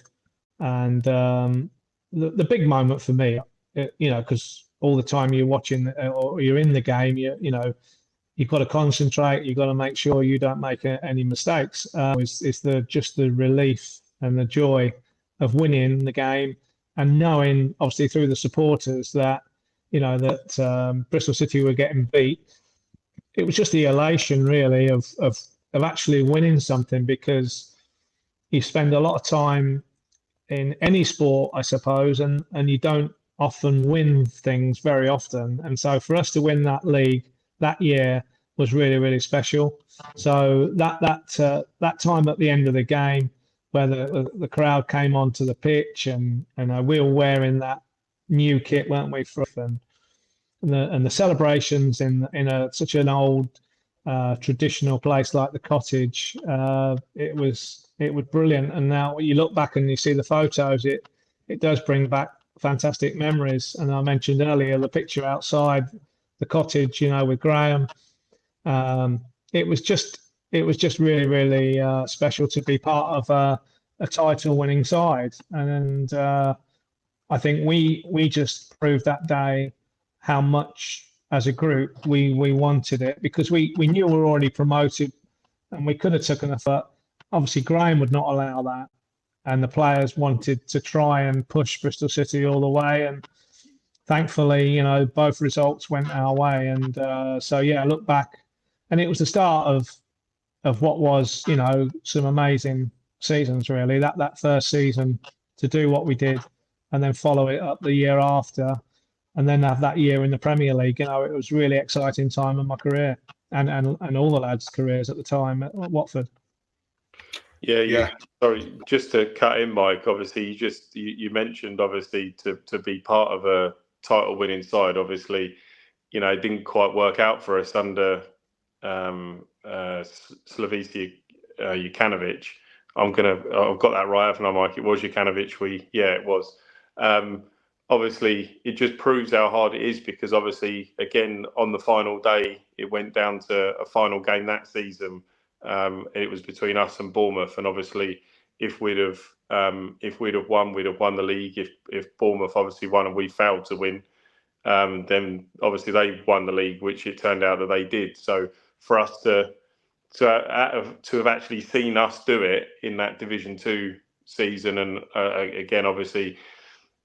Speaker 2: and the big moment for me, because all the time you're watching or you're in the game, you've got to concentrate, you've got to make sure you don't make any mistakes. It's just the relief and the joy of winning the game, and knowing, obviously through the supporters, that Bristol City were getting beat. It was just the elation, really, of actually winning something, because you spend a lot of time in any sport, I suppose, and you don't often win things very often. And so for us to win that league that year was really, really special. So that time at the end of the game, where the crowd came onto the pitch, and we were wearing that new kit, weren't we, and the celebrations in such an old traditional place like the Cottage, it was brilliant. And now when you look back and you see the photos, it does bring back fantastic memories. And I mentioned earlier the picture outside the Cottage, with Graham. It was just really, really special to be part of a title-winning side. And I think we just proved that day how much, as a group, we wanted it, because we knew we were already promoted, and we could have taken it, but obviously Graham would not allow that, and the players wanted to try and push Bristol City all the way, and thankfully, both results went our way. And so I look back, and it was the start of what was, some amazing seasons, really. That first season, to do what we did, and then follow it up the year after, and then have that year in the Premier League. It was a really exciting time in my career, and all the lads' careers at the time at Watford.
Speaker 1: Yeah. Sorry, just to cut in, Mike. Obviously, you mentioned, obviously, to be part of a title-winning side. Obviously, it didn't quite work out for us under Slavisa Jokanovic. I've got that right, haven't I, Mike? It was Jokanovic. It was. Obviously, it just proves how hard it is, because obviously, again, on the final day, it went down to a final game that season. It was between us and Bournemouth, and obviously, if we'd have won, we'd have won the league. If Bournemouth obviously won and we failed to win, then obviously they won the league, which it turned out that they did. So for us to have actually seen us do it in that Division 2 season, and again, obviously,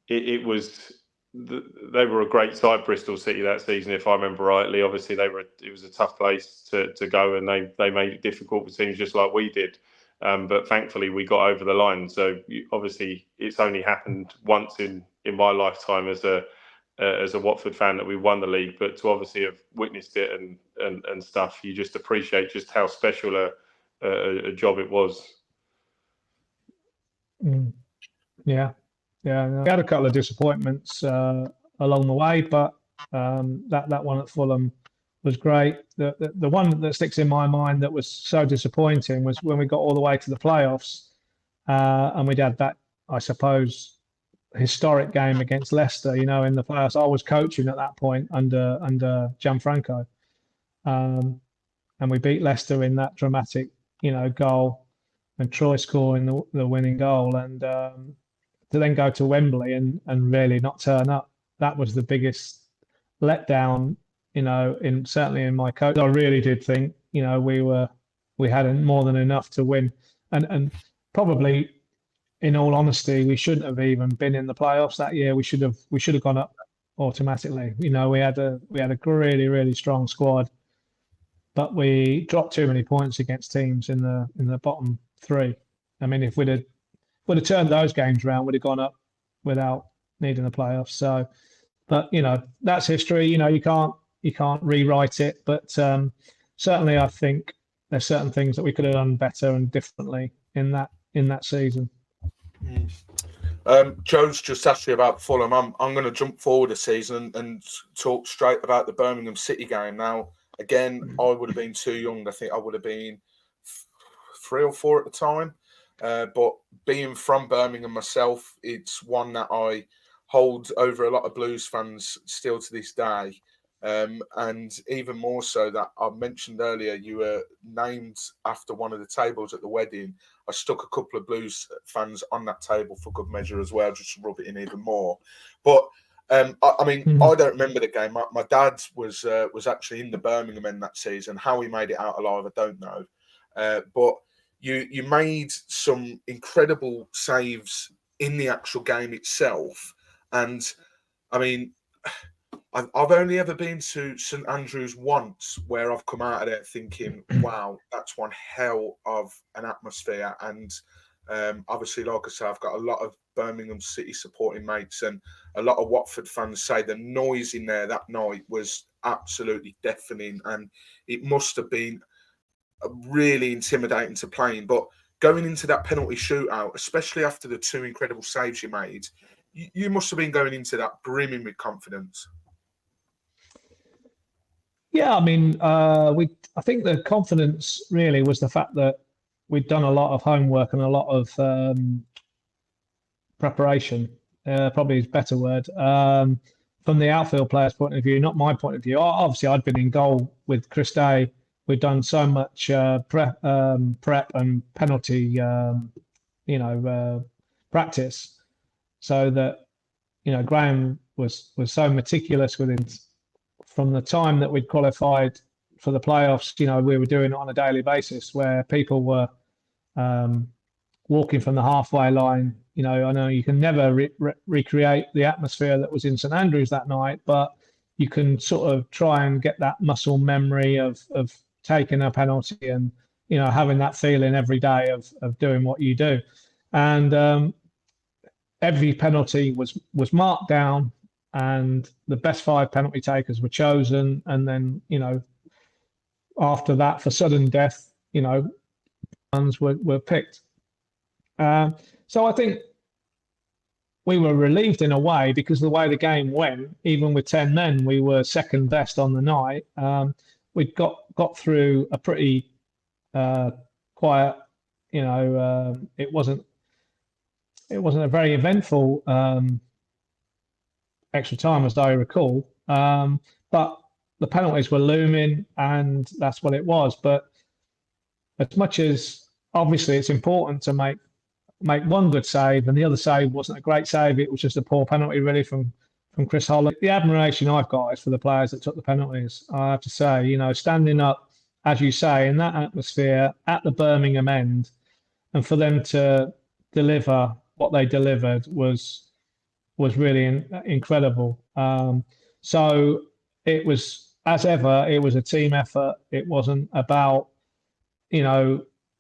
Speaker 1: it was they were a great side, Bristol City, that season, if I remember rightly. Obviously, it was a tough place to go, and they made it difficult for teams just like we did. But thankfully, we got over the line. So obviously, it's only happened once in my lifetime as a Watford fan that we won the league. But to obviously have witnessed it and stuff, you just appreciate just how special a job it was.
Speaker 2: Yeah. Yeah, we had a couple of disappointments along the way, but that one at Fulham was great. The one that sticks in my mind that was so disappointing was when we got all the way to the playoffs, and we'd had that, I suppose, historic game against Leicester. In the playoffs, I was coaching at that point under Gianfranco, and we beat Leicester in that dramatic, goal, and Troy scoring the winning goal, and to then go to Wembley and really not turn up. That was the biggest letdown certainly in my coach, I really did think, we had more than enough to win, and probably, in all honesty, we shouldn't have even been in the playoffs that year. We should have gone up automatically. We had a really, really strong squad, but we dropped too many points against teams in the bottom three. I mean, if we'd have turned those games around, we'd have gone up without needing the playoffs. So, but that's history. You can't rewrite it. But certainly, I think there's certain things that we could have done better and differently in that season.
Speaker 3: Joe's just asked you about Fulham. I'm going to jump forward a season and talk straight about the Birmingham City game. Now, again, I would have been too young. I think I would have been 3 or 4 at the time. But being from Birmingham myself, it's one that I hold over a lot of Blues fans still to this day. And even more so that I mentioned earlier, you were named after one of the tables at the wedding. I stuck a couple of Blues fans on that table for good measure as well, just to rub it in even more. But I don't remember the game. My dad was actually in the Birmingham end that season. How he made it out alive, I don't know. But you made some incredible saves in the actual game itself. And I mean, I've only ever been to St Andrews once, where I've come out of there thinking, wow, that's one hell of an atmosphere. And obviously, like I say, I've got a lot of Birmingham City supporting mates, and a lot of Watford fans say the noise in there that night was absolutely deafening, and it must have been really intimidating to play in. But going into that penalty shootout, especially after the 2 incredible saves you made, you must have been going into that brimming with confidence.
Speaker 2: Yeah, I mean, I think the confidence really was the fact that we'd done a lot of homework and a lot of preparation, probably is a better word, from the outfield player's point of view, not my point of view. Obviously, I'd been in goal with Chris Day. We'd done so much prep and penalty, practice, so that Graham was so meticulous with it. From the time that we'd qualified for the playoffs, we were doing it on a daily basis, where people were walking from the halfway line. I know you can never recreate the atmosphere that was in St Andrews that night, but you can sort of try and get that muscle memory of taking a penalty and having that feeling every day of doing what you do. And every penalty was marked down, and the best 5 penalty takers were chosen. And then, after that, for sudden death, ones were picked. So I think we were relieved in a way, because the way the game went, even with 10 men, we were second best on the night. We'd got through a pretty quiet, it wasn't a very eventful extra time, as I recall, but the penalties were looming, and that's what it was. But as much as obviously it's important to make one good save, and the other save wasn't a great save, it was just a poor penalty really from Chris Holland. The admiration I've got is for the players that took the penalties. I have to say, standing up, as you say, in that atmosphere at the Birmingham end, and for them to deliver what they delivered was really incredible. So it was, as ever, it was a team effort. It wasn't about,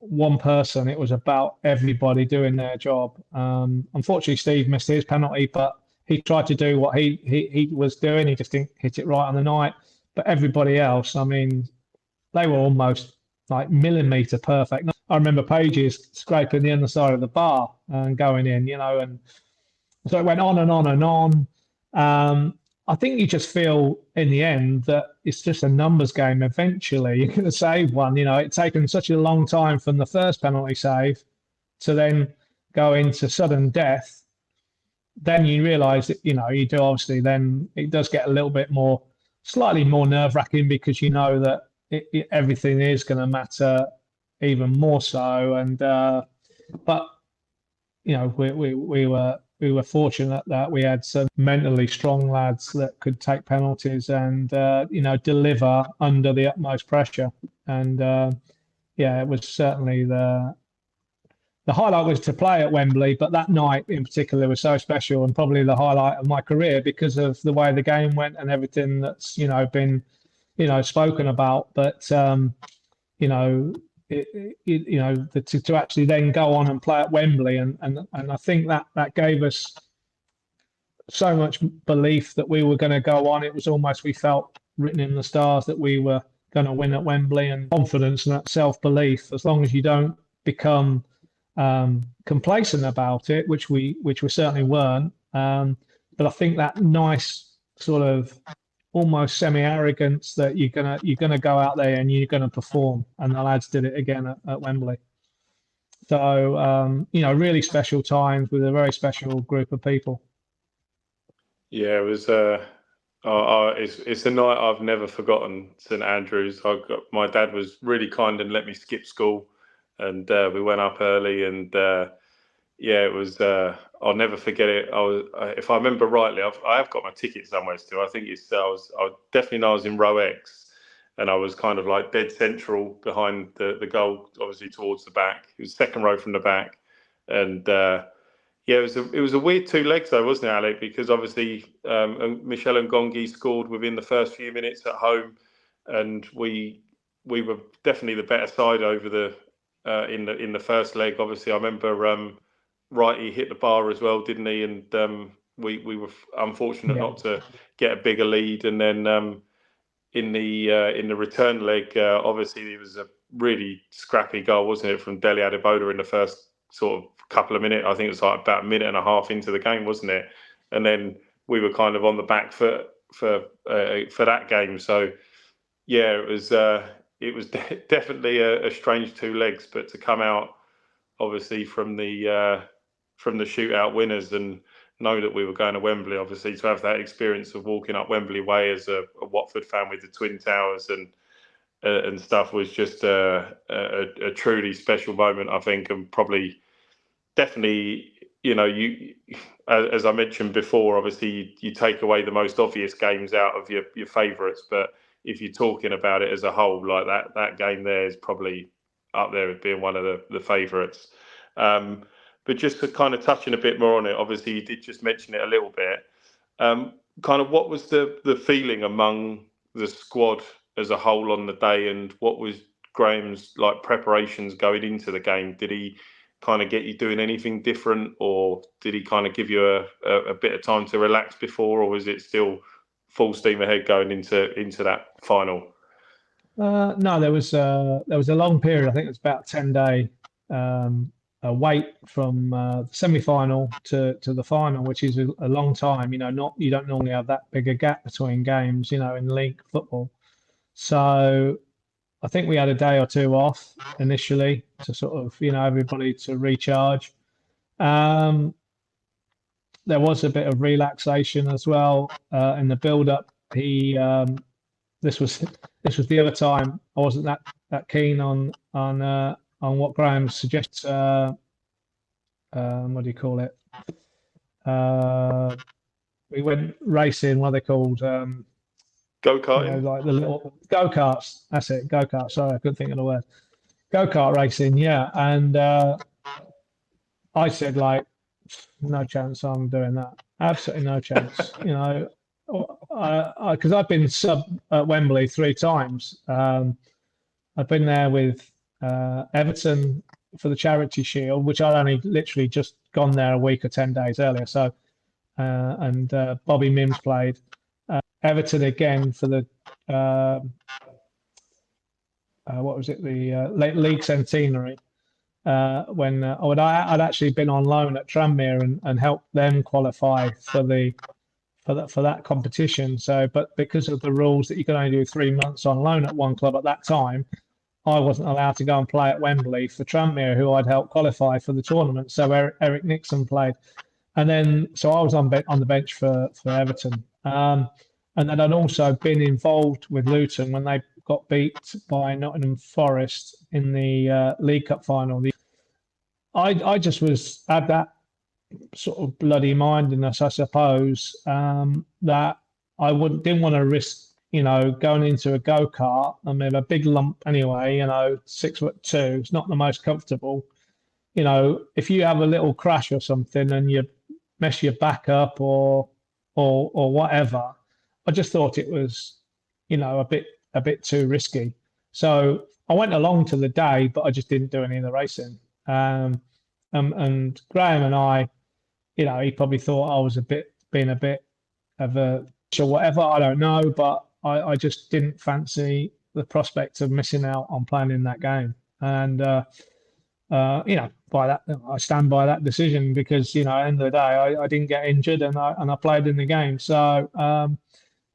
Speaker 2: one person. It was about everybody doing their job. Unfortunately, Steve missed his penalty, but he tried to do what he was doing. He just didn't hit it right on the night. But everybody else, I mean, they were almost like millimetre perfect. I remember Pages scraping the underside of the bar and going in, and so it went on and on and on. I think you just feel in the end that it's just a numbers game. Eventually, you're going to save one. It's taken such a long time from the first penalty save to then go into sudden death. Then you realise that, you do, obviously, then it does get a little bit slightly more nerve-wracking, because you know that everything is going to matter even more so. And but we we were fortunate that we had some mentally strong lads that could take penalties and deliver under the utmost pressure. And it was certainly the highlight was to play at Wembley, but that night in particular was so special and probably the highlight of my career because of the way the game went and everything that's been spoken about. But to actually then go on and play at Wembley and I think that gave us so much belief that we were going to go on. It was almost, we felt written in the stars that we were going to win at Wembley, and confidence and that self-belief, as long as you don't become complacent about it, which we certainly weren't. But I think that nice sort of almost semi-arrogance that you're gonna go out there and you're gonna perform, and the lads did it again at Wembley. So really special times with a very special group of people.
Speaker 1: Yeah, it was. It's a night I've never forgotten. St Andrews. My dad was really kind and let me skip school, and we went up early, and it was. I'll never forget it. If I remember rightly, I have got my ticket somewhere still. I think I definitely know I was in row X, and I was kind of like dead central behind the goal, obviously towards the back. It was second row from the back, and it was a weird two legs though, wasn't it, Alec? Because obviously Michel Ngongi scored within the first few minutes at home, and we were definitely the better side over the in the first leg. Obviously, I remember Wrighty hit the bar as well, didn't he? And we were unfortunate not to get a bigger lead. And then in the return leg, obviously it was a really scrappy goal, wasn't it, from Dele Adebola in the first sort of couple of minutes. I think it was like about a minute and a half into the game, wasn't it? And then we were kind of on the back foot for that game. So yeah, it was definitely a strange two legs, but to come out obviously from the shootout winners and know that we were going to Wembley, obviously to have that experience of walking up Wembley Way as a Watford fan with the Twin Towers and stuff was just a truly special moment, I think, and probably definitely, you as I mentioned before, obviously you take away the most obvious games out of your favourites, but if you're talking about it as a whole, like that game there is probably up there as being one of the favourites. But just to kind of touching a bit more on it, obviously you did just mention it a little bit. Kind of what was the feeling among the squad as a whole on the day, and what was Graham's preparations going into the game? Did he kind of get you doing anything different, or did he kind of give you a bit of time to relax before, or was it still full steam ahead going into that final?
Speaker 2: No, there was a long period. I think it was about 10-day wait from the semi-final to the final, which is a long time. You don't normally have that big a gap between games, in league football. So I think we had a day or two off initially to sort of, everybody to recharge. There was a bit of relaxation as well in the build-up. This was the other time I wasn't that keen on what Graham suggests. What do you call it? We went racing. What are they called?
Speaker 1: Go-karting?
Speaker 2: Like the little go-karts. That's it, go-kart. Sorry, I couldn't think of the word. Go-kart racing, yeah. And I said, no chance I'm doing that. Absolutely no chance. Because I've been sub at Wembley 3 times. I've been there with Everton for the Charity Shield, which I'd only literally just gone there a week or 10 days earlier. So, and Bobby Mims played. Everton again for the what was it, the League Centenary, when I'd actually been on loan at Tranmere and helped them qualify for that competition. So, but because of the rules that you can only do 3 months on loan at one club at that time, I wasn't allowed to go and play at Wembley for Tranmere, who I'd helped qualify for the tournament. So Eric Nixon played, and then so I was on the bench for Everton. And then I'd also been involved with Luton when they got beat by Nottingham Forest in the League Cup final. I just had that sort of bloody mindedness, I suppose, that didn't want to risk, going into a go-kart. I mean, a big lump anyway, 6'2", it's not the most comfortable. If you have a little crash or something and you mess your back up or whatever, I just thought it was, a bit too risky. So I went along to the day, but I just didn't do any of the racing. And Graham and I, he probably thought I was being a bit of a or whatever. I don't know, but I just didn't fancy the prospect of missing out on playing in that game. And by that, I stand by that decision because at the end of the day, I didn't get injured and I played in the game. So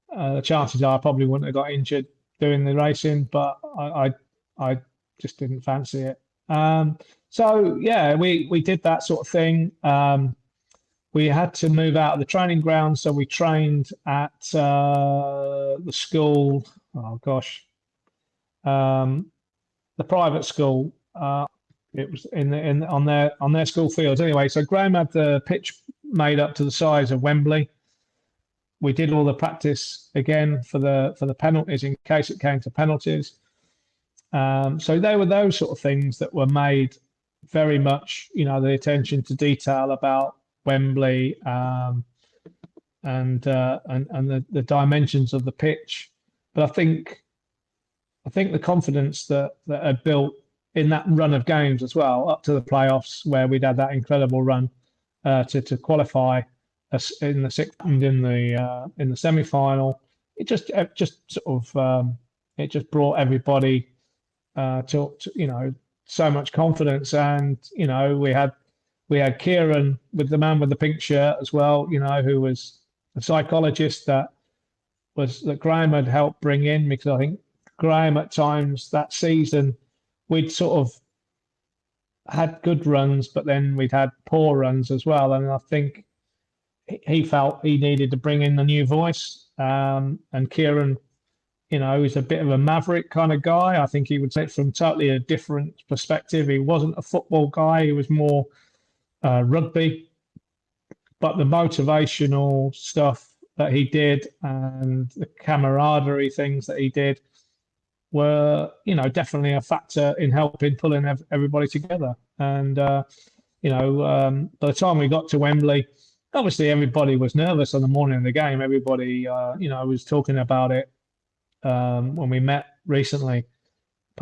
Speaker 2: the chances are I probably wouldn't have got injured doing the racing, but I just didn't fancy it. So yeah, we did that sort of thing. We had to move out of the training ground, so we trained at the school. Oh gosh, the private school. It was on their school fields anyway. So Graham had the pitch made up to the size of Wembley. We did all the practice again for the penalties in case it came to penalties. So they were those sort of things that were made very much, the attention to detail about Wembley and the dimensions of the pitch. But I think the confidence that had built in that run of games as well, up to the playoffs where we'd had that incredible run to qualify us in the sixth and in the semi-final. It just sort of it just brought everybody to so much confidence, and we had Kieran with the man with the pink shirt as well, who was a psychologist that Graham had helped bring in, because I think Graham at times that season we'd sort of had good runs, but then we'd had poor runs as well, and I think he felt he needed to bring in a new voice. And Kieran, he's a bit of a maverick kind of guy. I think he would say it from totally a different perspective. He wasn't a football guy. He was more rugby. But the motivational stuff that he did and the camaraderie things that he did were, definitely a factor in helping pulling everybody together. And, by the time we got to Wembley, obviously everybody was nervous on the morning of the game. Everybody, was talking about it. When we met recently,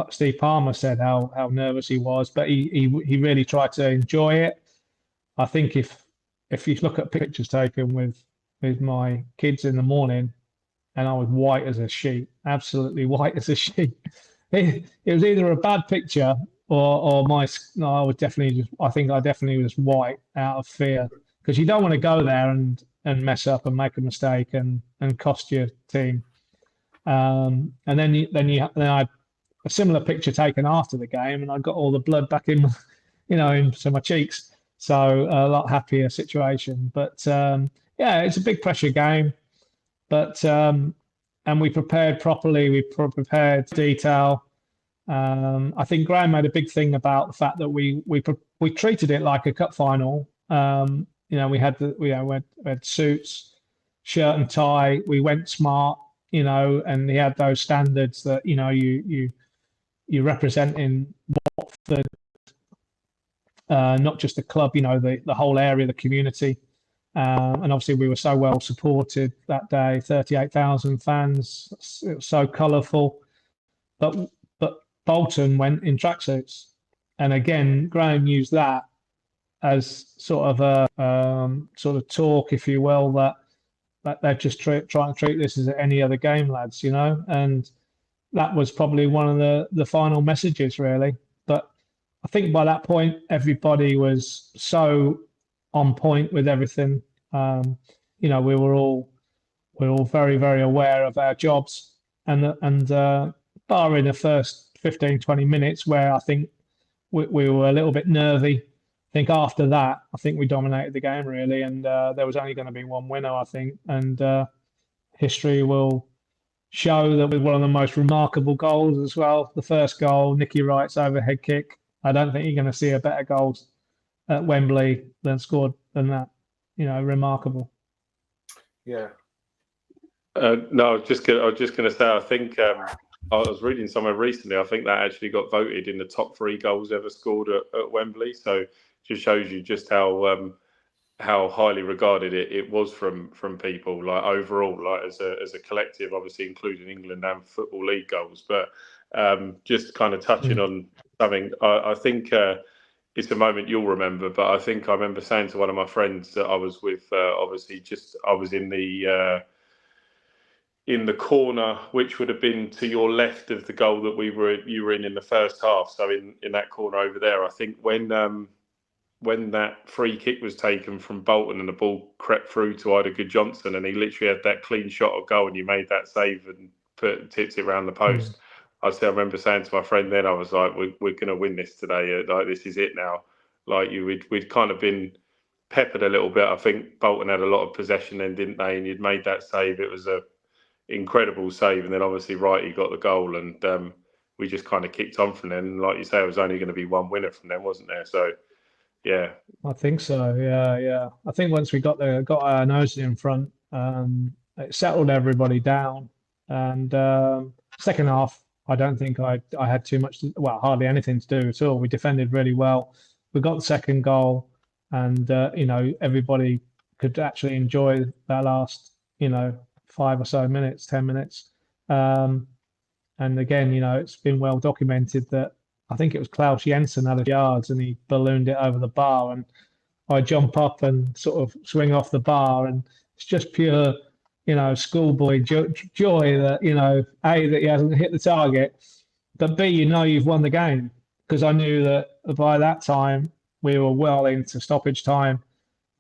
Speaker 2: Steve Palmer said how nervous he was, but he really tried to enjoy it. I think if you look at pictures taken with my kids in the morning, and I was white as a sheet, absolutely white as a sheet. It was either a bad picture or I think I definitely was white out of fear, because you don't want to go there and mess up and make a mistake and cost your team. And then I had a similar picture taken after the game, and I got all the blood back in, into my cheeks. So a lot happier situation. But yeah, it's a big pressure game. But and we prepared properly. We prepared detail. I think Graham made a big thing about the fact that we treated it like a cup final. We had suits, shirt and tie. We went smart. And he had those standards that you representing Watford, not just the club, the whole area, the community. And obviously we were so well supported that day, 38,000 fans. It was so colourful. But Bolton went in tracksuits. And again, Graham used that as sort of a sort of talk, if you will, that they're just trying to treat this as any other game, lads, and that was probably one of the final messages, really. But I think by that point, everybody was so on point with everything. We were all very, very aware of our jobs, and barring the first 15, 20 minutes where I think we were a little bit nervy. I think after that, I think we dominated the game, really, and there was only going to be one winner, I think, and history will show that with one of the most remarkable goals as well. The first goal, Nicky Wright's overhead kick. I don't think you're going to see a better goal at Wembley than scored than that. Remarkable.
Speaker 3: Yeah.
Speaker 1: No, I was just gonna say. I think I was reading somewhere recently. I think that actually got voted in the top 3 goals ever scored at Wembley. So just shows you just how highly regarded it was from people, like overall, like as a collective, obviously including England and Football League goals. But just kind of touching on something, I think it's a moment you'll remember. But I think I remember saying to one of my friends that I was with, obviously, I was in the corner, which would have been to your left of the goal that you were in the first half. So in that corner over there, I think when that free kick was taken from Bolton and the ball crept through to Ida Good-Johnson and he literally had that clean shot of goal and you made that save and tipped it around the post. I remember saying to my friend then, I was like, we're going to win this today. Like, this is it now. Like, we'd kind of been peppered a little bit. I think Bolton had a lot of possession then, didn't they? And you'd made that save. It was a incredible save. And then obviously Wrighty got the goal and we just kind of kicked on from then. And like you say, it was only going to be one winner from them, wasn't there? So, yeah,
Speaker 2: I think so. Yeah. I think once we got our noses in front, it settled everybody down. And second half, I don't think I had too much, hardly anything to do at all. We defended really well. We got the second goal, and everybody could actually enjoy that last 5 or so minutes, 10 minutes. And again, it's been well documented that I think it was Klaus Jensen out of yards and he ballooned it over the bar, and I jump up and sort of swing off the bar, and it's just pure, schoolboy joy that, A, that he hasn't hit the target, but B, you've won the game, because I knew that by that time we were well into stoppage time,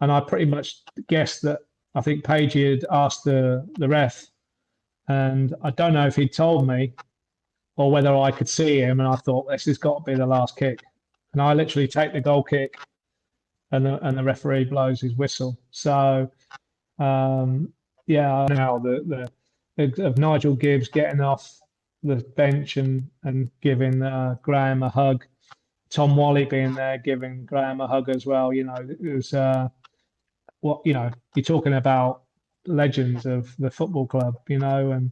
Speaker 2: and I pretty much guessed that I think Pagey had asked the ref, and I don't know if he'd told me or whether I could see him, and I thought this has got to be the last kick. And I literally take the goal kick, and the referee blows his whistle. So, now of Nigel Gibbs getting off the bench and giving Graham a hug, Tom Whalley being there giving Graham a hug as well. It was you're talking about legends of the football club, and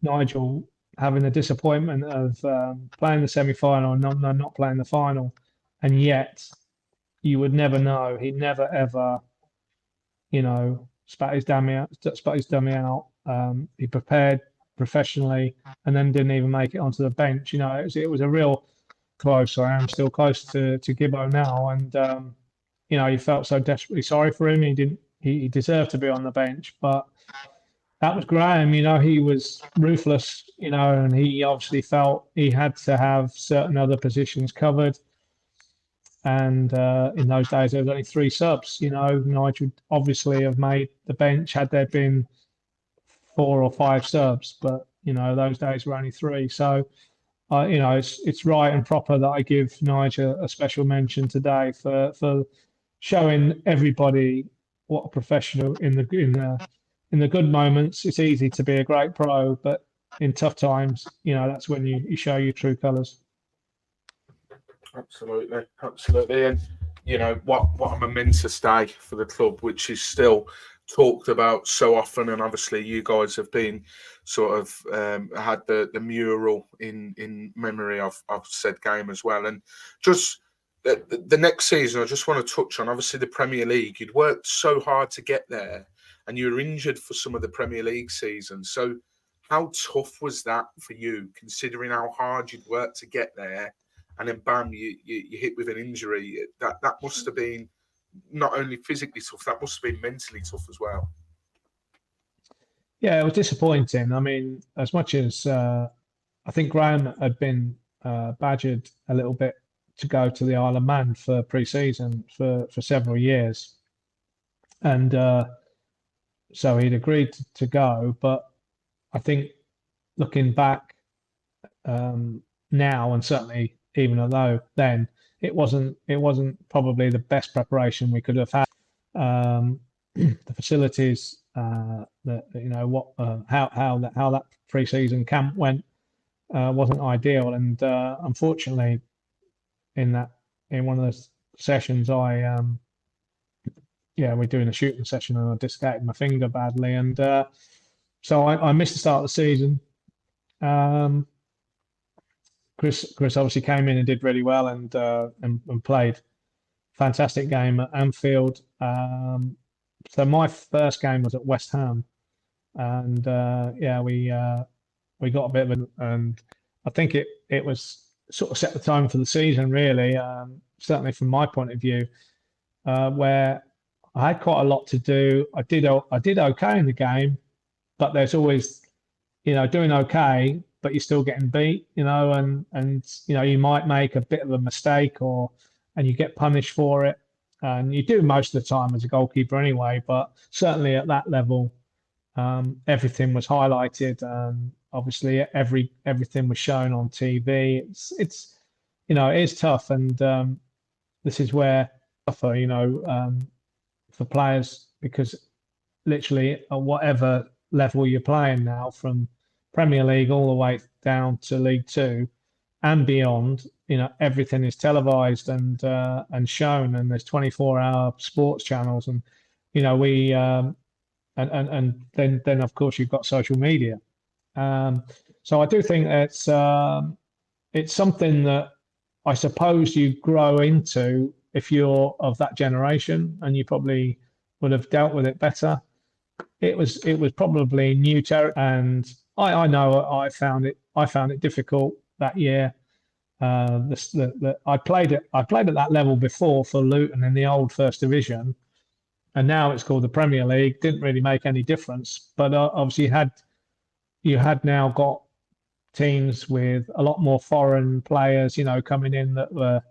Speaker 2: Nigel having the disappointment of playing the semi-final and not playing the final, and yet you would never know. He never ever, spat his dummy out. He prepared professionally and then didn't even make it onto the bench. It was a real close. I am still close to Gibbo now, and you felt so desperately sorry for him. He deserved to be on the bench, but that was Graham. He was ruthless, and he obviously felt he had to have certain other positions covered. And in those days, there was only 3 subs. Nigel would obviously have made the bench had there been 4 or 5 subs, but those days were only 3. So, it's right and proper that I give Nigel a special mention today for showing everybody what a professional in the good moments. It's easy to be a great pro, but in tough times, that's when you show your true colours.
Speaker 3: Absolutely. And what a momentous day for the club, which is still talked about so often. And obviously, you guys have been sort of had the mural in memory of said game as well. And just the next season, I just want to touch on obviously the Premier League. You'd worked so hard to get there, and you were injured for some of the Premier League seasons. So how tough was that for you, considering how hard you'd worked to get there, and then bam, you hit with an injury? That must have been not only physically tough, that must have been mentally tough as well.
Speaker 2: Yeah, it was disappointing. I mean, as much as I think Graham had been badgered a little bit to go to the Isle of Man for pre-season for several years, and so he'd agreed to go. But I think looking back now, and certainly even although then it wasn't probably the best preparation we could have had. The facilities, how that pre-season camp went wasn't ideal, and unfortunately, in one of the sessions, I we're doing a shooting session and I dislocated my finger badly, and so I missed the start of the season. Chris obviously came in and did really well, and played fantastic game at Anfield. So my first game was at West Ham, and we got a bit of and I think it was sort of set the tone for the season, really. Certainly from my point of view, where I had quite a lot to do. I did okay in the game, but there's always, doing okay, but you're still getting beat, and you might make a bit of a mistake and you get punished for it. And you do most of the time as a goalkeeper anyway, but certainly at that level, everything was highlighted, and obviously everything was shown on TV. It's it is tough, and this is where tougher, for players, because literally at whatever level you're playing now, from Premier League all the way down to League Two and beyond, everything is televised and shown, and there's 24-hour sports channels, and we and then of course you've got social media. So I do think it's something that I suppose you grow into if you're of that generation, and you probably would have dealt with it better. It was probably new territory, and I know I found it difficult that year. I played at that level before for Luton in the old First Division, and now it's called the Premier League. Didn't really make any difference, but obviously you had now got teams with a lot more foreign players, coming in that were,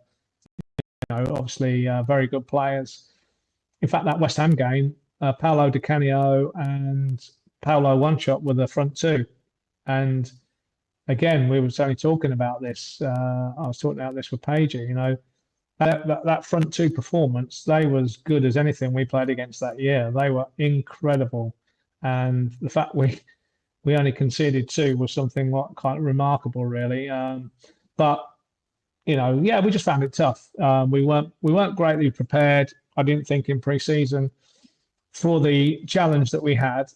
Speaker 2: obviously very good players. In fact, that West Ham game, Paolo Di Canio and Paolo One-Shot were the front two, and again, we were only talking about this. I was talking about this with Pagey. That front two performance, they was good as anything we played against that year. They were incredible, and the fact we only conceded two was something quite remarkable, really. But we just found it tough. We weren't greatly prepared. I didn't think in pre-season for the challenge that we had.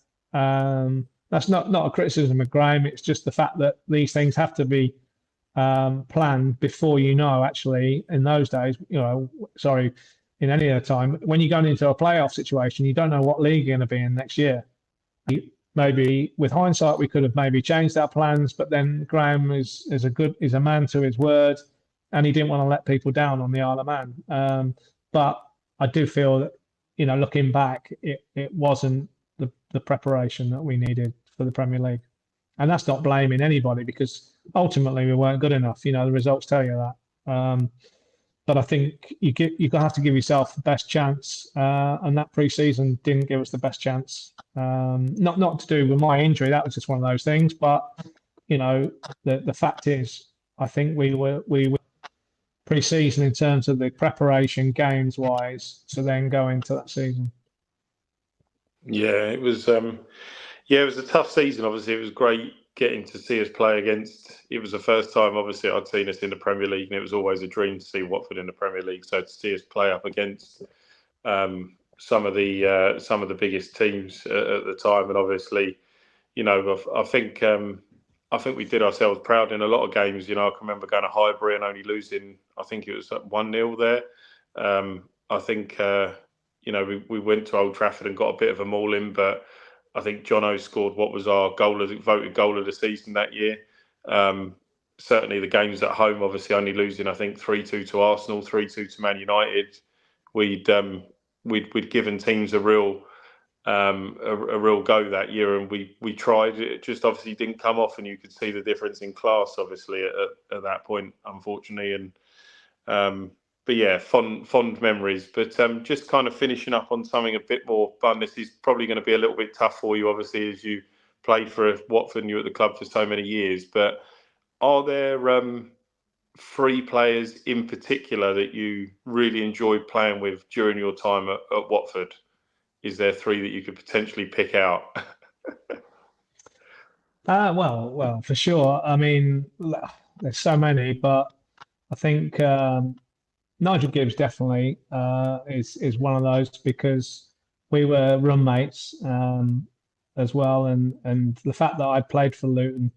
Speaker 2: That's not a criticism of Graham. It's just the fact that these things have to be planned before actually, in those days, in any other time, when you're going into a playoff situation, you don't know what league you're going to be in next year. Maybe with hindsight, we could have maybe changed our plans, but then Graham is a man to his word, and he didn't want to let people down on the Isle of Man. But I do feel that, looking back, it wasn't the preparation that we needed for the Premier League. And that's not blaming anybody, because ultimately we weren't good enough. The results tell you that. But I think you're going to have to give yourself the best chance. And that pre-season didn't give us the best chance. Not to do with my injury. That was just one of those things. But, the fact is, I think we were pre-season in terms of the preparation games-wise to then go into that season.
Speaker 1: Yeah, it was. It was a tough season. Obviously, it was great getting to see us play against. It was the first time, obviously, I'd seen us in the Premier League, and it was always a dream to see Watford in the Premier League. So to see us play up against some of the biggest teams at the time, and obviously, I think we did ourselves proud in a lot of games. I can remember going to Highbury and only losing, I think it was 1-0 there. I think we went to Old Trafford and got a bit of a mauling, but I think Jono scored what was our voted goal of the season that year. Certainly the games at home, obviously only losing, I think 3-2 to Arsenal, 3-2 to Man United. We'd given teams a real go that year, and we tried. It just obviously didn't come off, and you could see the difference in class, obviously at that point, unfortunately. And but yeah, fond memories. But just kind of finishing up on something a bit more fun. This is probably going to be a little bit tough for you, obviously, as you played for Watford and you were at the club for so many years. But are there 3 players in particular that you really enjoyed playing with during your time at Watford? Is there 3 that you could potentially pick out?
Speaker 2: Well, for sure. I mean, there's so many, but I think Nigel Gibbs definitely is one of those, because we were roommates as well, and the fact that I played for Luton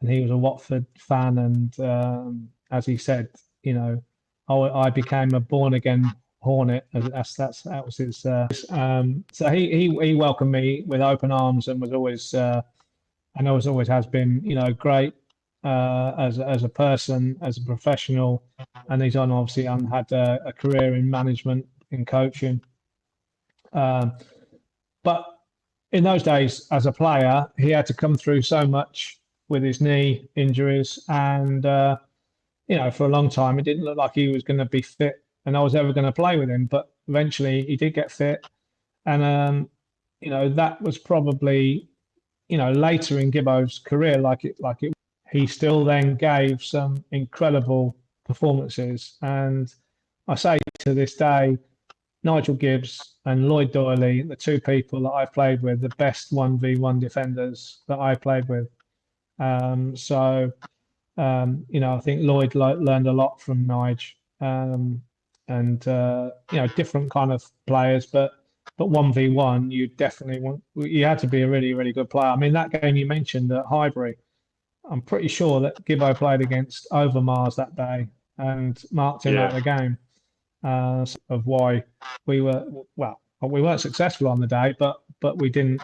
Speaker 2: and he was a Watford fan, and as he said, I became a born again Hornet. That was his. So he welcomed me with open arms and was always and always has been, great as a person, as a professional, and he's obviously had a career in management, in coaching. But in those days, as a player, he had to come through so much with his knee injuries, and for a long time, it didn't look like he was going to be fit, and I was ever going to play with him. But eventually, he did get fit, and that was probably later in Gibbo's career, he still then gave some incredible performances. And I say to this day, Nigel Gibbs and Lloyd Doyley, the two people that I've played with, the best 1v1 defenders that I played with. I think Lloyd learned a lot from Nige, and different kind of players, but 1v1, you had to be a really, really good player. I mean, that game you mentioned at Highbury, I'm pretty sure that Gibbo played against Overmars that day and marked him out of the game. Of why we weren't successful on the day, but we didn't.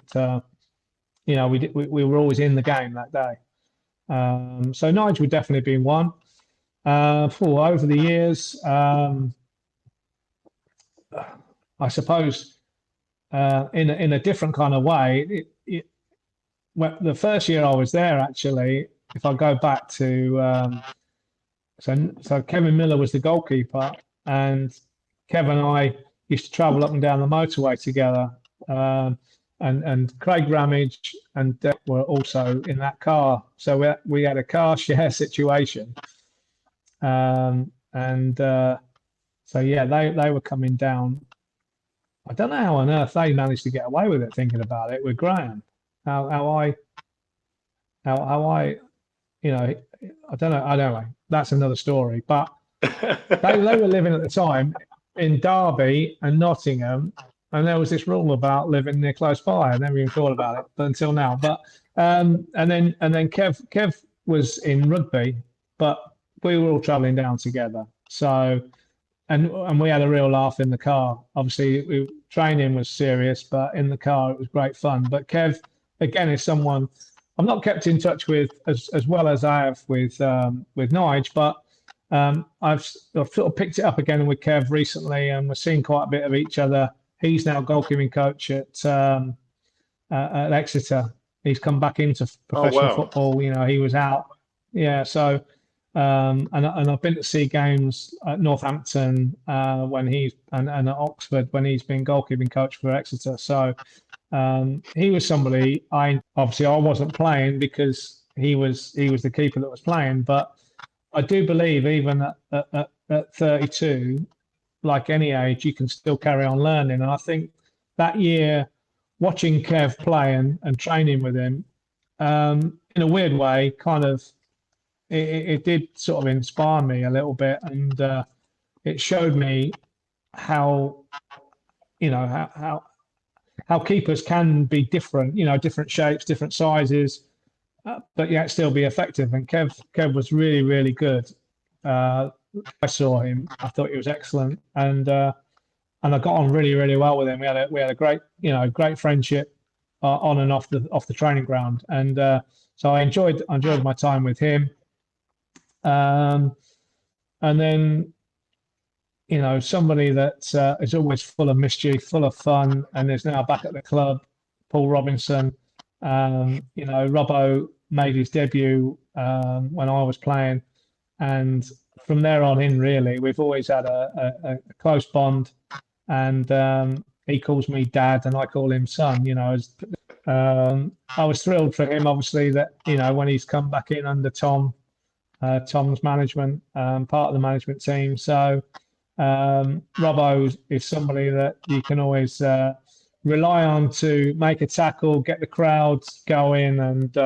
Speaker 2: We were always in the game that day. So Nigel would definitely be one. Over the years, I suppose in a different kind of way. The first year I was there, actually, if I go back to so Kevin Miller was the goalkeeper, and Kevin and I used to travel up and down the motorway together. And Craig Ramage and Dec were also in that car. So we had a car share situation. They were coming down. I don't know how on earth they managed to get away with it, thinking about it, with Graham. I don't know. That's another story. But they were living at the time in Derby and Nottingham, and there was this rule about living near close by. I never even thought about it until now. But and then Kev was in Rugby, but we were all travelling down together. So and we had a real laugh in the car. Obviously, training was serious, but in the car it was great fun. But Kev, again, is someone I'm not kept in touch with as well as I have with Nige, but I've sort of picked it up again with Kev recently, and we're seeing quite a bit of each other. He's now goalkeeping coach at Exeter. He's come back into professional football. He was out. Yeah. So, and I've been to see games at Northampton when he's and at Oxford when he's been goalkeeping coach for Exeter. So, he was somebody I wasn't playing because he was the keeper that was playing, but I do believe even at 32, like any age, you can still carry on learning. And I think that year, watching Kev play and training with him, in a weird way, kind of, it did sort of inspire me a little bit. And it showed me how keepers can be different, different shapes, different sizes, but yet still be effective. And Kev was really, really good. I saw him. I thought he was excellent, and I got on really, really well with him. We had a great, great friendship on and off the training ground, and so I enjoyed my time with him. And then, somebody that is always full of mischief, full of fun, and is now back at the club, Paul Robinson. Robbo made his debut when I was playing, and from there on in, really, we've always had a close bond, and he calls me dad and I call him son. I was thrilled for him, obviously, that, when he's come back in under Tom's management, part of the management team. So Robbo is somebody that you can always rely on to make a tackle, get the crowds going, and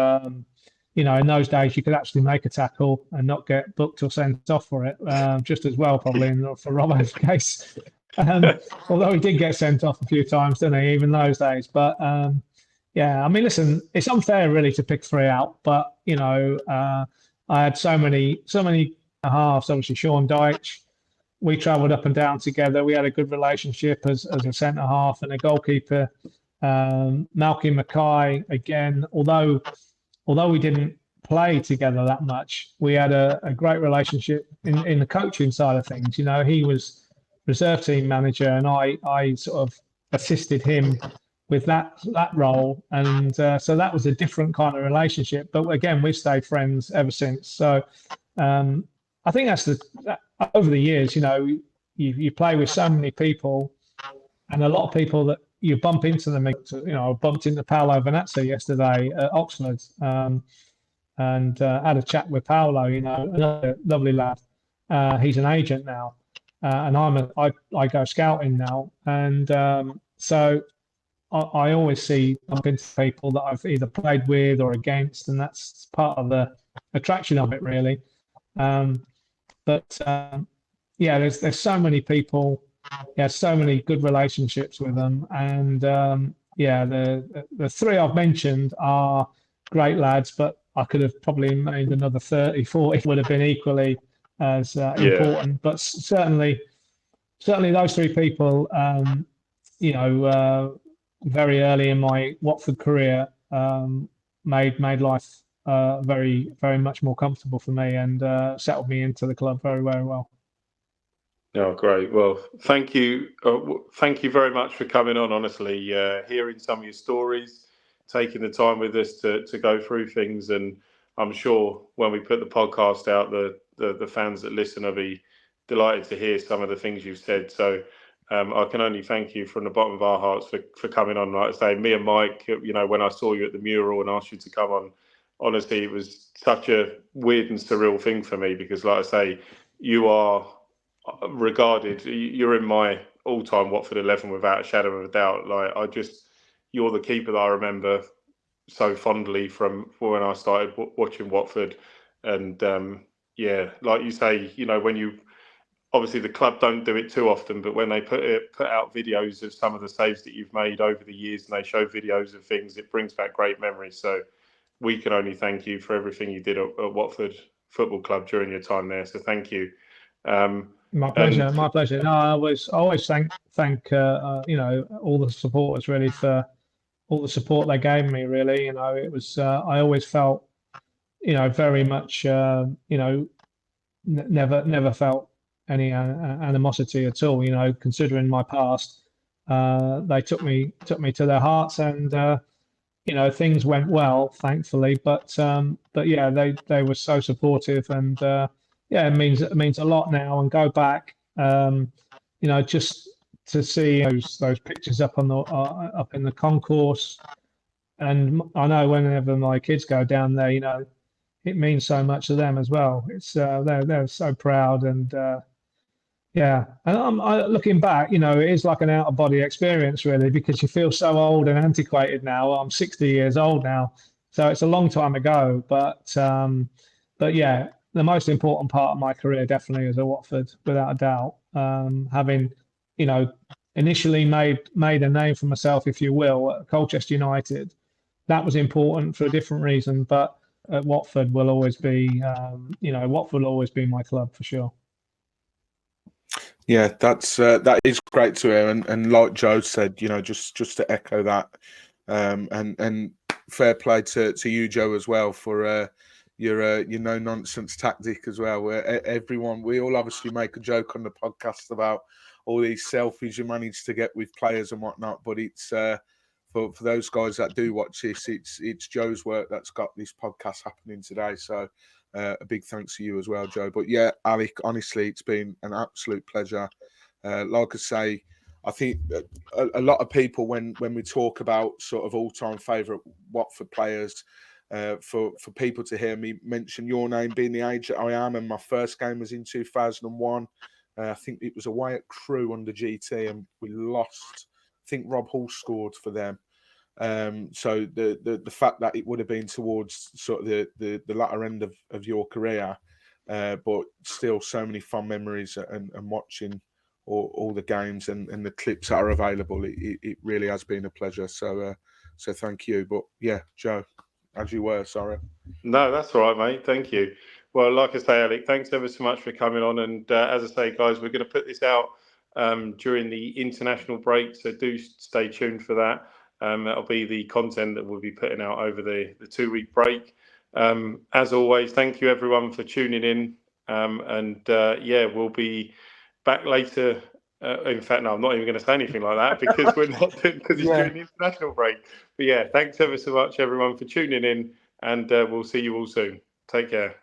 Speaker 2: in those days you could actually make a tackle and not get booked or sent off for it, just as well probably for Robbo's case. Although he did get sent off a few times, didn't he, even those days. But yeah, I mean, listen, it's unfair really to pick three out, but I had so many halves. Obviously, Sean Dyche. We travelled up and down together. We had a good relationship as a centre half and a goalkeeper. Malky Mackay, again, although we didn't play together that much, we had a great relationship in the coaching side of things. He was reserve team manager, and I sort of assisted him with that role, and so that was a different kind of relationship. But again, we've stayed friends ever since. So I think that's over the years, you play with so many people, and a lot of people that you bump into them. I bumped into Paolo Venazza yesterday at Oxford, and had a chat with Paolo. Another lovely lad. He's an agent now, and I go scouting now, and so I always bump into people that I've either played with or against, and that's part of the attraction of it, really. But yeah, there's so many people, so many good relationships with them, and yeah, the three I've mentioned are great lads, but I could have probably named another 30, 40 would have been equally as important. But certainly those three people, very early in my Watford career, made life very, very much more comfortable for me, and settled me into the club very, very well.
Speaker 1: Oh, great. Well, thank you. Thank you very much for coming on, honestly, hearing some of your stories, taking the time with us to go through things. And I'm sure when we put the podcast out, the fans that listen will be delighted to hear some of the things you've said. So I can only thank you from the bottom of our hearts for coming on. Like I say, me and Mike, when I saw you at the mural and asked you to come on, honestly, it was such a weird and surreal thing for me, because, like I say, you are regarded, you're in my all-time Watford 11 without a shadow of a doubt. You're the keeper that I remember so fondly from when I started watching Watford. And yeah, like you say, when you, obviously the club don't do it too often, but when they put out videos of some of the saves that you've made over the years, and they show videos of things, it brings back great memories. So we can only thank you for everything you did at Watford Football Club during your time there. So thank you.
Speaker 2: My pleasure. My pleasure. No, I always thank all the supporters really for all the support they gave me. Really, it was I always felt very much never felt any animosity at all. Considering my past, they took me to their hearts, and things went well, thankfully. But yeah, they were so supportive, and yeah, it means a lot now. And go back, just to see those pictures up in the concourse, and I know whenever my kids go down there, it means so much to them as well. It's they're so proud, and yeah, and looking back, it is like an out of body experience really, because you feel so old and antiquated now. I'm 60 years old now, so it's a long time ago. But yeah, the most important part of my career definitely is at Watford, without a doubt. Having, initially made a name for myself, if you will, at Colchester United, that was important for a different reason. But at Watford will always be, Watford will always be my club for sure.
Speaker 3: Yeah, that is great to hear, and like Joe said, just to echo that, and fair play to you, Joe, as well, for your no nonsense tactic as well. Where we all obviously make a joke on the podcast about all these selfies you manage to get with players and whatnot, but it's for those guys that do watch this, it's Joe's work that's got this podcast happening today. So a big thanks to you as well, Joe. But yeah, Alec, honestly, it's been an absolute pleasure. Like I say, I think a lot of people, when we talk about sort of all-time favourite Watford players, for people to hear me mention your name, being the age that I am, and my first game was in 2001. I think it was away at Crewe under GT, and we lost. I think Rob Hall scored for them. So the fact that it would have been towards sort of the latter end of your career, but still so many fond memories and watching all the games and the clips that are available, it really has been a pleasure. So thank you. But yeah, Joe, as you were, sorry.
Speaker 1: No, that's all right, mate. Thank you. Well, like I say, Alec, thanks ever so much for coming on. And as I say, guys, we're going to put this out during the international break, so do stay tuned for that. That'll be the content that we'll be putting out over the 2-week break. As always, thank you everyone for tuning in. Yeah, we'll be back later. In fact, no, I'm not even going to say anything like that because we're not because it's during the international break. But yeah, thanks ever so much, everyone, for tuning in, and we'll see you all soon. Take care.